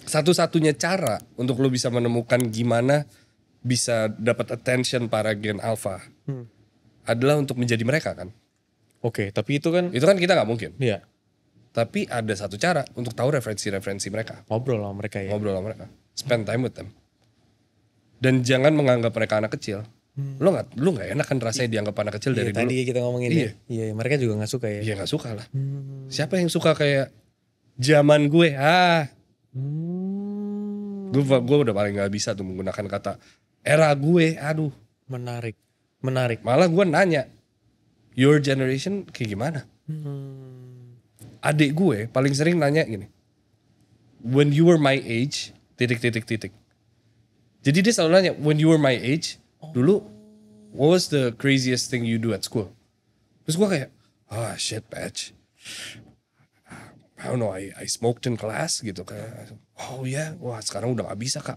Satu-satunya cara untuk lo bisa menemukan gimana bisa dapat attention para gen alpha adalah untuk menjadi mereka kan. Oke, tapi itu kan Itu kan kita nggak mungkin. iya, Tapi ada satu cara untuk tahu referensi-referensi mereka. ngobrol sama mereka ya. Ngobrol sama mereka. Spend time with them. Dan jangan menganggap mereka anak kecil. Lu nggak enak kan rasanya dianggap anak kecil dari Iya, dulu. tadi kita ngomongin Iya. ya. Iya, mereka juga nggak suka ya. Iya nggak suka lah. Siapa yang suka kayak zaman gue? Gue udah paling nggak bisa tuh menggunakan kata era gue. Aduh. Menarik. Malah gue nanya, your generation kayak gimana? Adik gue paling sering nanya gini, when you were my age, titik. Jadi dia selalu nanya, when you were my age, dulu, what was the craziest thing you do at school? Terus gue kayak, shit patch. I don't know, I smoked in class gitu kayak. Oh ya, wah sekarang udah gak bisa kak.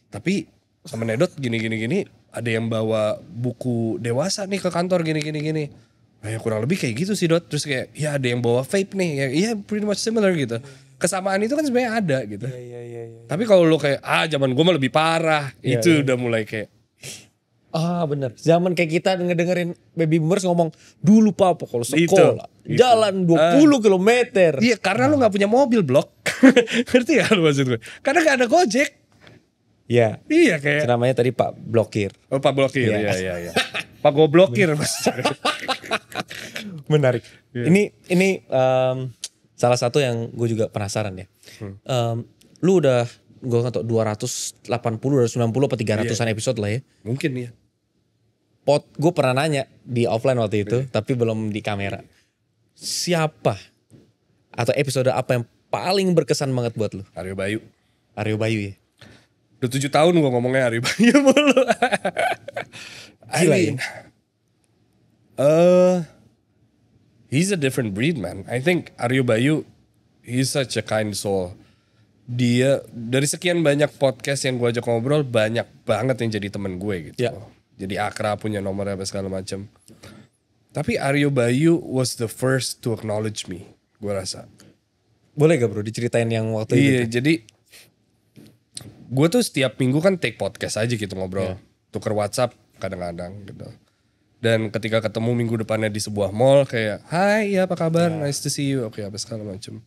Tapi sama Nedot gini. Ada yang bawa buku dewasa nih ke kantor gini. Nah, ya kurang lebih kayak gitu sih Dot. Terus kayak ya ada yang bawa vape nih. Ya iya pretty much similar gitu. Kesamaan itu kan sebenarnya ada gitu. Iya. Tapi kalau lo kayak zaman gue mah lebih parah. Iya, Itu iya. udah mulai kayak Bener. Zaman kayak kita ngedengerin baby boomers ngomong, dulu papa kalau sekolah Itu. jalan 20 kilometer. iya karena lo gak punya mobil blok. Ngerti gak lo maksud gue? Karena gak ada Gojek. Iya. Iya kayak Namanya tadi Pak Blokir. oh Pak Blokir. Iya. Iya. Pak Goblokir mas. Menarik. Ini salah satu yang gue juga penasaran ya. Lu udah gue nggak tau 280, 290 apa 300an episode lah ya. Mungkin ya. Gue pernah nanya di offline waktu itu, tapi belum di kamera. Siapa atau episode apa yang paling berkesan banget buat lu? Aryo Bayu. Aryo Bayu ya. Udah 7 tahun gue ngomongnya Aryo Bayu mulu. Gila ya? He's a different breed man. I think Aryo Bayu, he's such a kind soul. Dia dari sekian banyak podcast yang gue ajak ngobrol, banyak banget yang jadi temen gue gitu. Ya. Jadi akrab, punya nomornya apa segala macam. Tapi Aryo Bayu was the first to acknowledge me, gue rasa. Boleh gak bro diceritain yang waktu itu? Iya, jadi gue tuh setiap minggu kan take podcast aja gitu ngobrol. Tuker WhatsApp kadang-kadang gitu. Dan ketika ketemu minggu depannya di sebuah mall kayak, hai ya apa kabar, nice to see you, oke apa segala macem.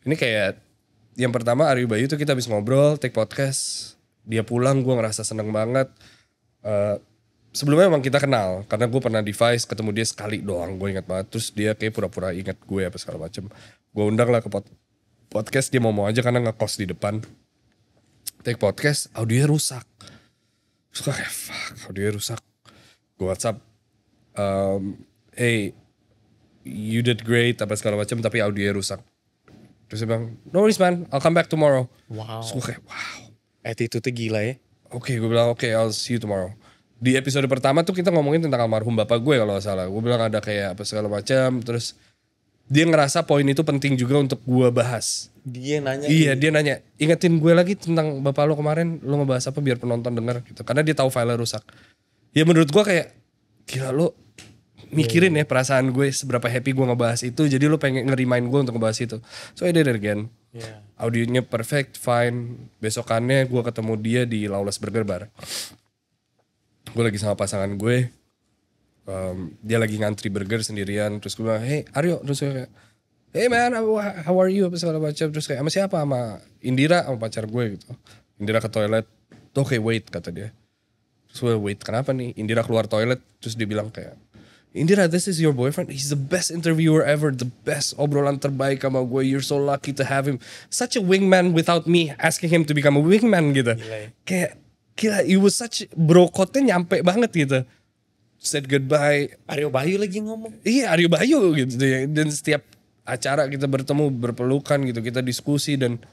Ini kayak, yang pertama Aryo Bayu tuh kita habis ngobrol, take podcast. Dia pulang gue ngerasa seneng banget. Sebelumnya emang kita kenal, karena gue pernah di Vice ketemu dia sekali doang, gue ingat banget. Terus dia kayak pura-pura ingat gue apa segala macem. Gue undang lah ke podcast, dia mau aja karena ngekos di depan. Take podcast, audionya rusak. Terus gue kayak fuck, audionya rusak. Gue WhatsApp, hey, you did great apa segala macam, tapi audionya rusak. Terus dia bilang, no worries man, I'll come back tomorrow. Wow. Terus gue kayak wow. Attitude-nya gila ya. Oke, gue bilang oke, I'll see you tomorrow. Di episode pertama tuh kita ngomongin tentang almarhum bapak gue kalau gak salah. Gue bilang ada kayak apa segala macam. Terus dia ngerasa poin itu penting juga untuk gue bahas. Dia nanya. Iya, dia nanya, ingetin gue lagi tentang bapak lo kemarin, lo ngebahas apa biar penonton denger gitu. Karena dia tahu file rusak. Ya menurut gue kayak, gila lo mikirin ya perasaan gue seberapa happy gue ngebahas itu. Jadi lo pengen nge-remind gue untuk ngebahas itu. So I did it again. Yeah. Audionya perfect, fine. Besokannya gue ketemu dia di Lawless Burger Bar. Gue lagi sama pasangan gue. Dia lagi ngantri burger sendirian. Terus gue bilang, hey Aryo. Terus gue kayak, hey man, how are you? Apa segala macam. Terus kayak, sama siapa? Sama Indira, sama pacar gue gitu. Indira ke toilet. Oke, wait, kata dia. Terus gue, wait, kenapa nih? Indira keluar toilet. Terus dia bilang kayak, Indira, this is your boyfriend. He's the best interviewer ever. The best obrolan terbaik sama gue. You're so lucky to have him. Such a wingman without me asking him to become a wingman gitu. Gila ya. Kayak, gila, it was such, bro code-nya nyampe banget gitu. Said goodbye. Aryo Bayu lagi ngomong. Iya, Aryo Bayu gitu ya. Dan setiap acara kita bertemu, berpelukan gitu, kita diskusi dan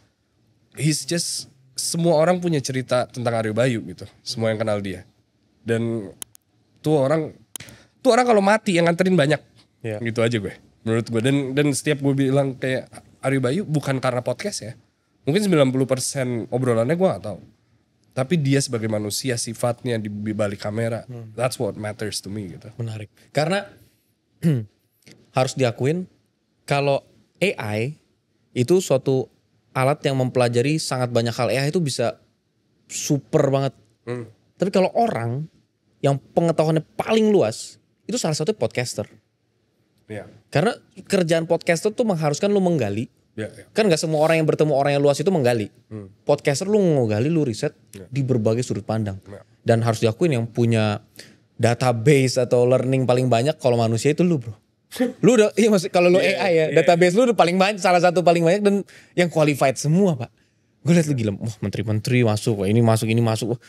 he's just, semua orang punya cerita tentang Aryo Bayu gitu. Semua yang kenal dia. Dan tuh orang kalau mati yang nganterin banyak. Iya. Gitu aja gue. Menurut gue. Dan setiap gue bilang kayak Aryo Bayu bukan karena podcast ya. Mungkin 90% obrolannya gue gak tahu. Tapi dia sebagai manusia, sifatnya di balik kamera, that's what matters to me gitu. Menarik. Karena harus diakuin kalau AI itu suatu alat yang mempelajari sangat banyak hal. AI itu bisa super banget. Tapi kalau orang yang pengetahuannya paling luas itu salah satu podcaster. Iya. Karena kerjaan podcaster tuh mengharuskan lu menggali. Iya, iya. Kan gak semua orang yang bertemu orang yang luas itu menggali. Podcaster lu ngegali, lu riset di berbagai sudut pandang. Ya. Dan harus diakuin yang punya database atau learning paling banyak kalau manusia itu lu bro. Lu udah, iya maksud kalau lu AI ya, database lu udah paling banyak, salah satu paling banyak dan yang qualified semua pak. Gue liat lu gila, wah menteri-menteri masuk, wah ini masuk. Wah.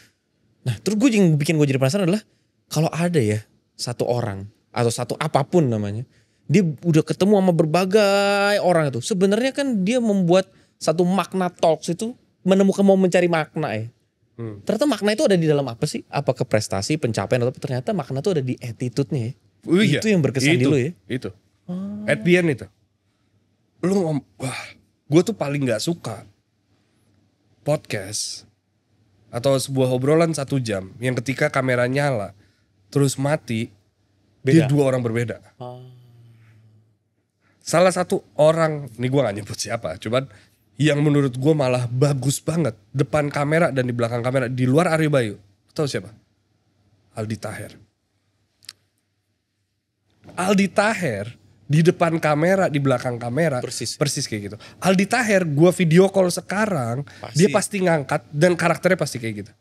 Nah terus gue yang bikin gue jadi penasaran adalah kalau ada ya satu orang atau satu apapun namanya, dia udah ketemu sama berbagai orang itu. Sebenarnya kan dia membuat satu makna talks itu mau mencari makna ya. Ternyata makna itu ada di dalam apa sih? Apakah prestasi, pencapaian atau ternyata makna itu ada di attitude-nya ya. Iya. Itu yang berkesan di lu ya. Itu. At the end itu. Wah, gue tuh paling gak suka podcast atau sebuah obrolan 1 jam yang ketika kamera nyala terus mati, dia Beda. 2 orang berbeda. Salah satu orang, nih gue gak nyebut siapa, cuman yang menurut gue malah bagus banget depan kamera dan di belakang kamera di luar Aryo Bayu. Tahu siapa? Aldi Taher. Aldi Taher di depan kamera, di belakang kamera persis kayak gitu. Aldi Taher gue video call sekarang, dia pasti ngangkat dan karakternya pasti kayak gitu.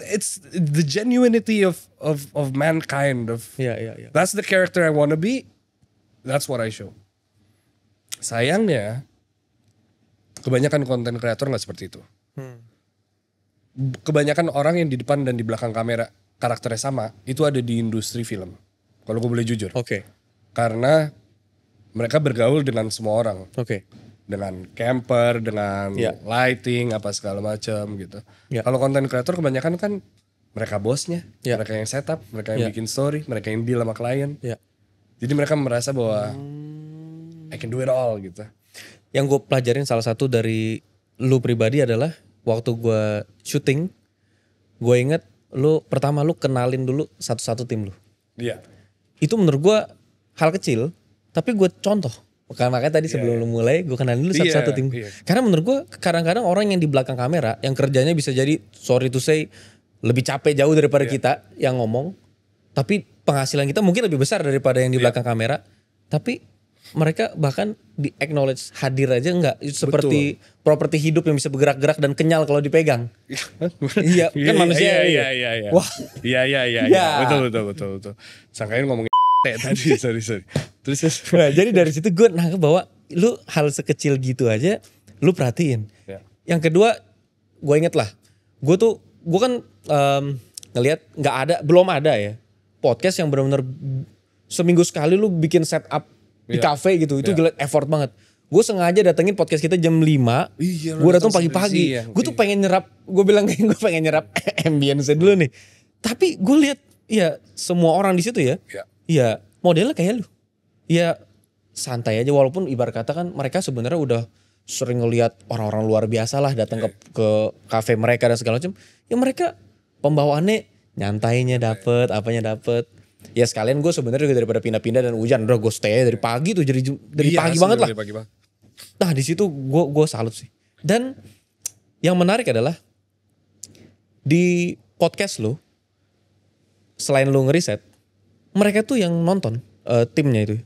It's the genuinity of mankind of. Iya. That's the character I wanna be. That's what I show. Sayangnya kebanyakan konten kreator nggak seperti itu. Kebanyakan orang yang di depan dan di belakang kamera karakternya sama itu ada di industri film. Kalau gue boleh jujur. Oke. Karena mereka bergaul dengan semua orang. Oke. Dengan camper, dengan lighting, apa segala macam gitu. Ya. Kalau konten kreator kebanyakan kan mereka bosnya, Ya. mereka yang setup, mereka yang bikin story, mereka yang deal sama klien. Ya. Jadi mereka merasa bahwa I can do it all gitu. Yang gue pelajarin salah satu dari lu pribadi adalah waktu gue syuting, gue inget lu pertama lu kenalin dulu satu-satu tim lu. Iya. Itu menurut gue hal kecil, tapi gue contoh. Makanya tadi sebelum lu mulai gue kenalin dulu satu-satu tim. Karena menurut gue kadang-kadang orang yang di belakang kamera yang kerjanya bisa jadi sorry to say lebih capek jauh daripada kita yang ngomong. Tapi penghasilan kita mungkin lebih besar daripada yang di belakang kamera. Tapi mereka bahkan di acknowledge hadir aja enggak seperti properti hidup yang bisa bergerak-gerak dan kenyal kalau dipegang. Iya, kan manusia. Iya. Wah. Iya. Betul. Sangkain ngomongin tadi, sorry. Terus nah, jadi dari situ gue nangkep bahwa lu hal sekecil gitu aja lu perhatiin. Ya. Yang kedua, gue inget lah, gue kan ngelihat belum ada ya podcast yang benar-benar seminggu sekali lu bikin setup di kafe gitu, itu gila effort banget. Gue sengaja datengin podcast kita jam 5, gue datang pagi-pagi. Gue tuh pengen nyerap, gue bilang gue pengen nyerap ambience dulu nih. Tapi gue lihat ya semua orang di situ ya modelnya kayak lu. Ya santai aja walaupun ibarat kata kan mereka sebenarnya udah sering ngelihat orang-orang luar biasa lah datang ke kafe mereka dan segala macam. Ya mereka pembawaannya nyantainya dapet, apanya dapet. Ya sekalian gue sebenarnya juga daripada pindah-pindah dan hujan, udah gue stay dari pagi tuh jadi dari pagi banget lah. Nah di situ gue salut sih. Dan yang menarik adalah di podcast lo, selain lo ngeriset, mereka tuh yang nonton timnya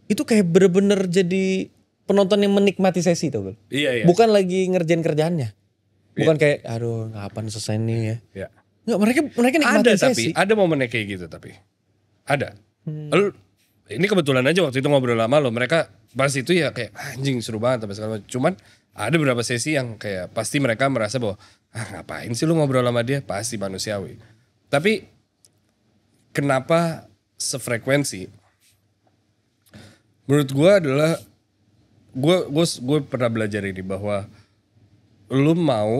itu kayak bener-bener jadi penonton yang menikmati sesi tuh. Iya. Bukan lagi ngerjain kerjaannya. Bukan kayak aduh kapan selesai nih ya. Iya. Nggak, mereka nikmatin sesi. Ada momennya kayak gitu tapi. Ada. Ini kebetulan aja waktu itu ngobrol lama lo, mereka pas itu ya kayak anjing seru banget apa segala macam. Cuman ada beberapa sesi yang kayak pasti mereka merasa bahwa ngapain sih lu ngobrol sama dia, pasti manusiawi. Tapi kenapa sefrekuensi? Menurut gue adalah gue pernah belajar ini bahwa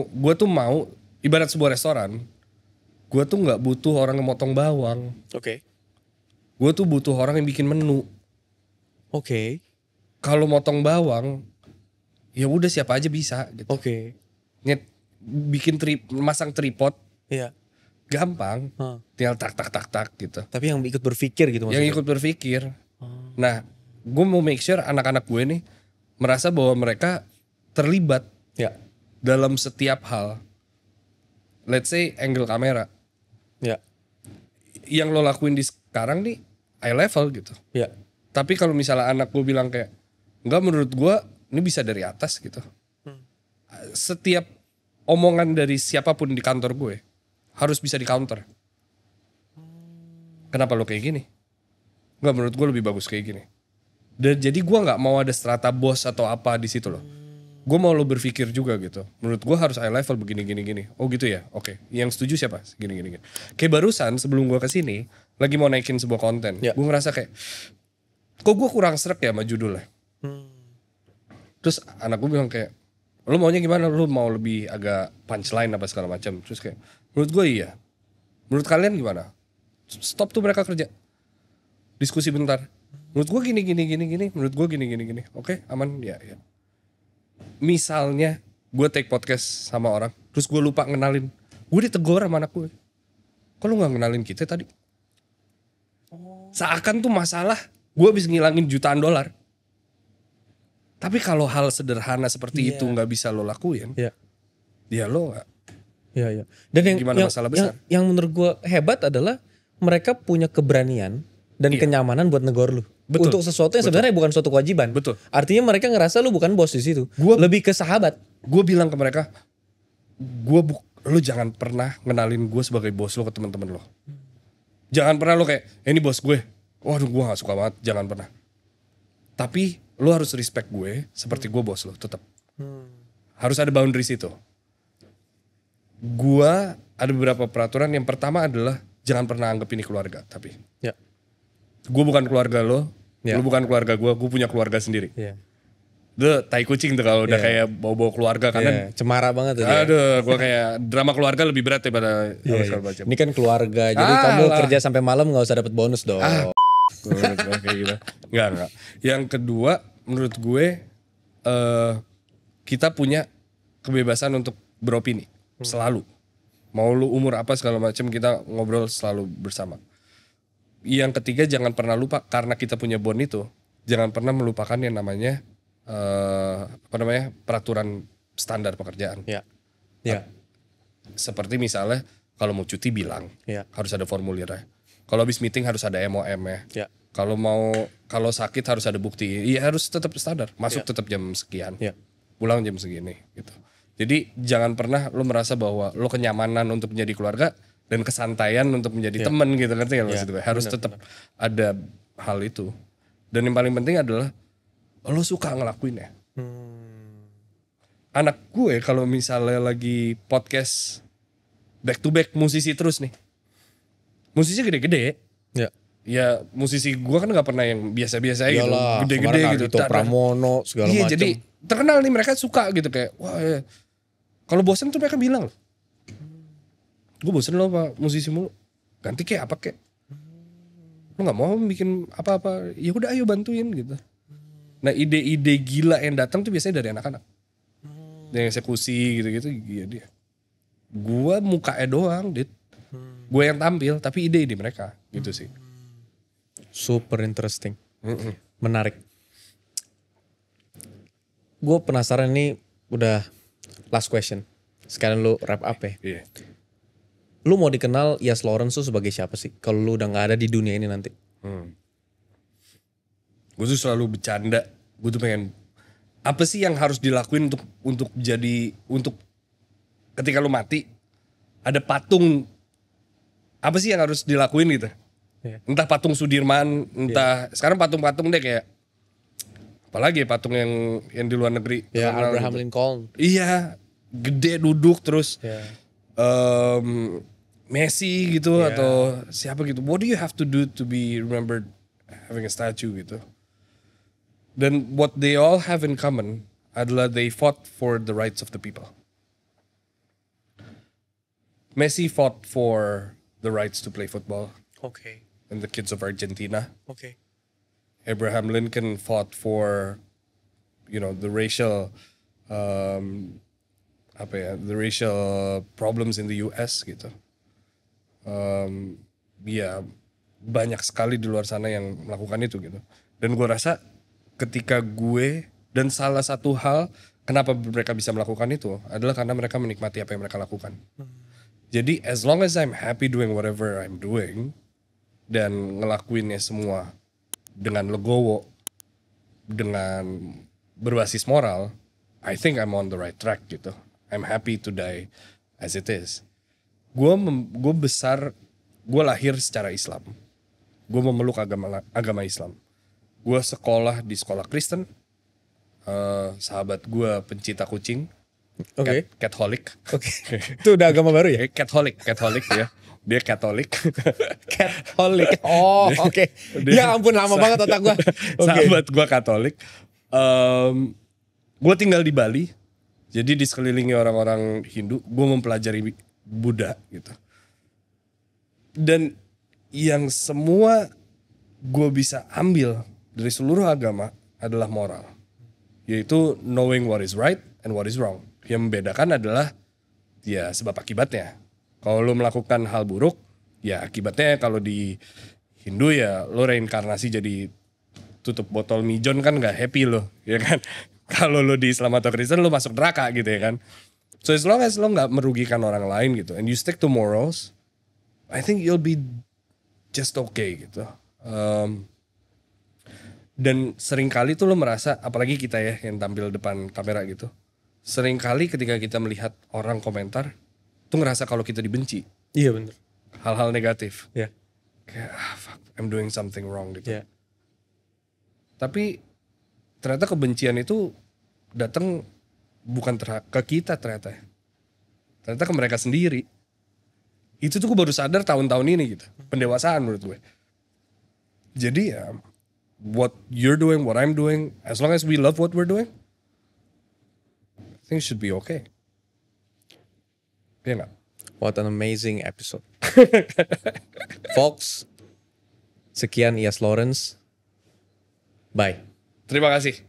gue tuh mau ibarat sebuah restoran, gue tuh nggak butuh orang yang motong bawang. Oke. Gue tuh butuh orang yang bikin menu. Oke. Kalau motong bawang, ya udah siapa aja bisa gitu. Oke. Masang tripod, Iya. gampang. Tinggal tak gitu. Tapi yang ikut berpikir gitu maksudnya. Yang ikut berpikir. Nah, gue mau make sure anak-anak gue nih merasa bahwa mereka terlibat Ya. dalam setiap hal. let's say angle kamera. Ya. Yang lo lakuin di sekarang nih eye level gitu. Ya. Tapi kalau misalnya anak gue bilang kayak, enggak menurut gue ini bisa dari atas gitu. Setiap omongan dari siapapun di kantor gue harus bisa di counter. Kenapa lo kayak gini? Enggak, menurut gue lebih bagus kayak gini. Dan jadi gue nggak mau ada strata bos atau apa di situ loh. Gue mau lo berpikir juga gitu. Menurut gue harus eye level begini gini gini. Oh gitu ya, oke. Yang setuju siapa? Gini gini gini. Kayak barusan sebelum gue kesini lagi mau naikin sebuah konten. Ya. Gue ngerasa kayak, kok gue kurang srek ya sama judulnya. Terus anak gue bilang kayak, lo maunya gimana? Lo mau lebih agak punchline apa segala macam. Terus kayak, menurut gue iya. Menurut kalian gimana? Stop tuh mereka kerja. Diskusi bentar. Menurut gue gini. Menurut gue gini. Oke, aman ya. Misalnya gue take podcast sama orang, terus gue lupa ngenalin. Gue ditegur sama anak gue. Kok lu gak ngenalin kita tadi? Seakan tuh masalah gue habis ngilangin jutaan dolar. Tapi kalau hal sederhana seperti itu gak bisa lo lakuin, ya lo gak. Ya. Dan Gimana masalah besar? Yang menurut gue hebat adalah mereka punya keberanian dan kenyamanan buat negor lu. Betul. Untuk sesuatu yang sebenarnya bukan suatu kewajiban. Betul. Artinya mereka ngerasa lu bukan bos di situ. Lebih ke sahabat. Gue bilang ke mereka, lo jangan pernah ngenalin gue sebagai bos lo ke teman-teman lo. Jangan pernah lo kayak, ini bos gue. Waduh, gue gak suka banget. Jangan pernah. Tapi lo harus respect gue seperti gue bos lo tetap. Harus ada boundaries itu. Gue ada beberapa peraturan. Yang pertama adalah jangan pernah anggap ini keluarga. Tapi gue bukan keluarga lo, lo bukan keluarga gue punya keluarga sendiri. Itu tai kucing tuh kalau udah kayak bawa-bawa keluarga karena cemara banget tuh. Aduh, gue kayak drama keluarga lebih berat daripada segala macam. Ini kan keluarga, jadi kamu kerja sampai malam gak usah dapat bonus dong. Kayak gitu. Enggak. Yang kedua, menurut gue kita punya kebebasan untuk beropini selalu. Mau lu umur apa segala macam kita ngobrol selalu bersama. Yang ketiga, jangan pernah lupa karena kita punya bond itu, jangan pernah melupakan yang namanya peraturan standar pekerjaan. Ya. Seperti misalnya kalau mau cuti bilang harus ada formulirnya. Kalau habis meeting harus ada MOM-nya. Kalau sakit harus ada bukti. Iya, harus tetap standar. Masuk tetap jam sekian. Pulang jam segini gitu. Jadi jangan pernah lo merasa bahwa lo kenyamanan untuk menjadi keluarga dan kesantaian untuk menjadi teman gitu kan maksud gue. Harus tetap ada hal itu. Dan yang paling penting adalah lo suka ngelakuinnya. Anak gue kalau misalnya lagi podcast back to back musisi terus nih. Musisi gede-gede. Ya musisi gue kan gak pernah yang biasa-biasa gitu. Gede-gede gitu. Ardhito Pramono segala iya, macam. jadi terkenal nih, mereka suka gitu kayak wah ya. Kalau bosen tuh mereka bilang, gue bosen loh pak musisi mulu, ganti kayak apa kayak, lo nggak mau bikin apa-apa, ya udah ayo bantuin gitu. Nah ide-ide gila yang datang tuh biasanya dari anak-anak, yang eksekusi gitu-gitu, iya dia. Gue mukanya doang, gue yang tampil, tapi ide-ide mereka gitu sih. Super interesting, menarik. Gue penasaran nih, udah last question. Sekarang lu wrap up ya. Iya. Lu mau dikenal Yas Lawrence tuh sebagai siapa sih? Kalau lu udah gak ada di dunia ini nanti. Gue tuh selalu bercanda. Gue tuh pengen, apa sih yang harus dilakuin untuk ketika lu mati ada patung, apa sih yang harus dilakuin gitu? Entah patung Sudirman, entah sekarang patung-patung deh kayak apalagi patung yang di luar negeri. Ya Abraham Lincoln. Iya, gede duduk terus. Messi gitu atau siapa gitu. What do you have to do to be remembered having a statue gitu? Dan what they all have in common adalah they fought for the rights of the people. Messi fought for the rights to play football. Okay. And the kids of Argentina. Okay. Abraham Lincoln fought for, the racial, the racial problems in the US gitu. Banyak sekali di luar sana yang melakukan itu gitu. Dan gue rasa ketika dan salah satu hal kenapa mereka bisa melakukan itu adalah karena mereka menikmati apa yang mereka lakukan. Jadi as long as I'm happy doing whatever I'm doing dan ngelakuinnya semua dengan legowo, dengan berbasis moral, I think I'm on the right track gitu. I'm happy to die as it is. Gue lahir secara Islam. Gue memeluk agama Islam. Gue sekolah di sekolah Kristen. Sahabat gue pencinta kucing. Oke. Catholic. Oke. Itu udah agama baru ya? Catholic ya. Dia Katolik. Catholic. Oh, oke. Ya ampun lama banget otak gua. Sahabat gua Katolik. Gua tinggal di Bali. Jadi di sekelilingi orang-orang Hindu, gua mempelajari Buddha gitu. Dan yang semua gua bisa ambil dari seluruh agama adalah moral. Yaitu knowing what is right and what is wrong. Yang membedakan adalah ya sebab akibatnya. Kalau lo melakukan hal buruk, ya akibatnya kalau di Hindu ya lo reinkarnasi jadi tutup botol mijon kan gak happy lo, ya kan? Kalau lo di Islam atau Kristen lo masuk neraka gitu ya kan? So as long as lo gak merugikan orang lain gitu, and you stick to morals, I think you'll be just okay gitu. Dan seringkali tuh lo merasa, apalagi kita ya yang tampil depan kamera gitu, seringkali ketika kita melihat orang komentar, tuh ngerasa kalau kita dibenci. Iya bener. Hal-hal negatif. Iya. Kayak fuck, I'm doing something wrong gitu. Iya. Tapi ternyata kebencian itu datang bukan ke kita ternyata. Ternyata ke mereka sendiri. Itu tuh gue baru sadar tahun-tahun ini gitu. Pendewasaan menurut gue. Jadi ya, what you're doing, what I'm doing, as long as we love what we're doing, I think it should be okay. Iya gak? What an amazing episode. Folks, sekian Iyas Lawrence. Bye. Terima kasih.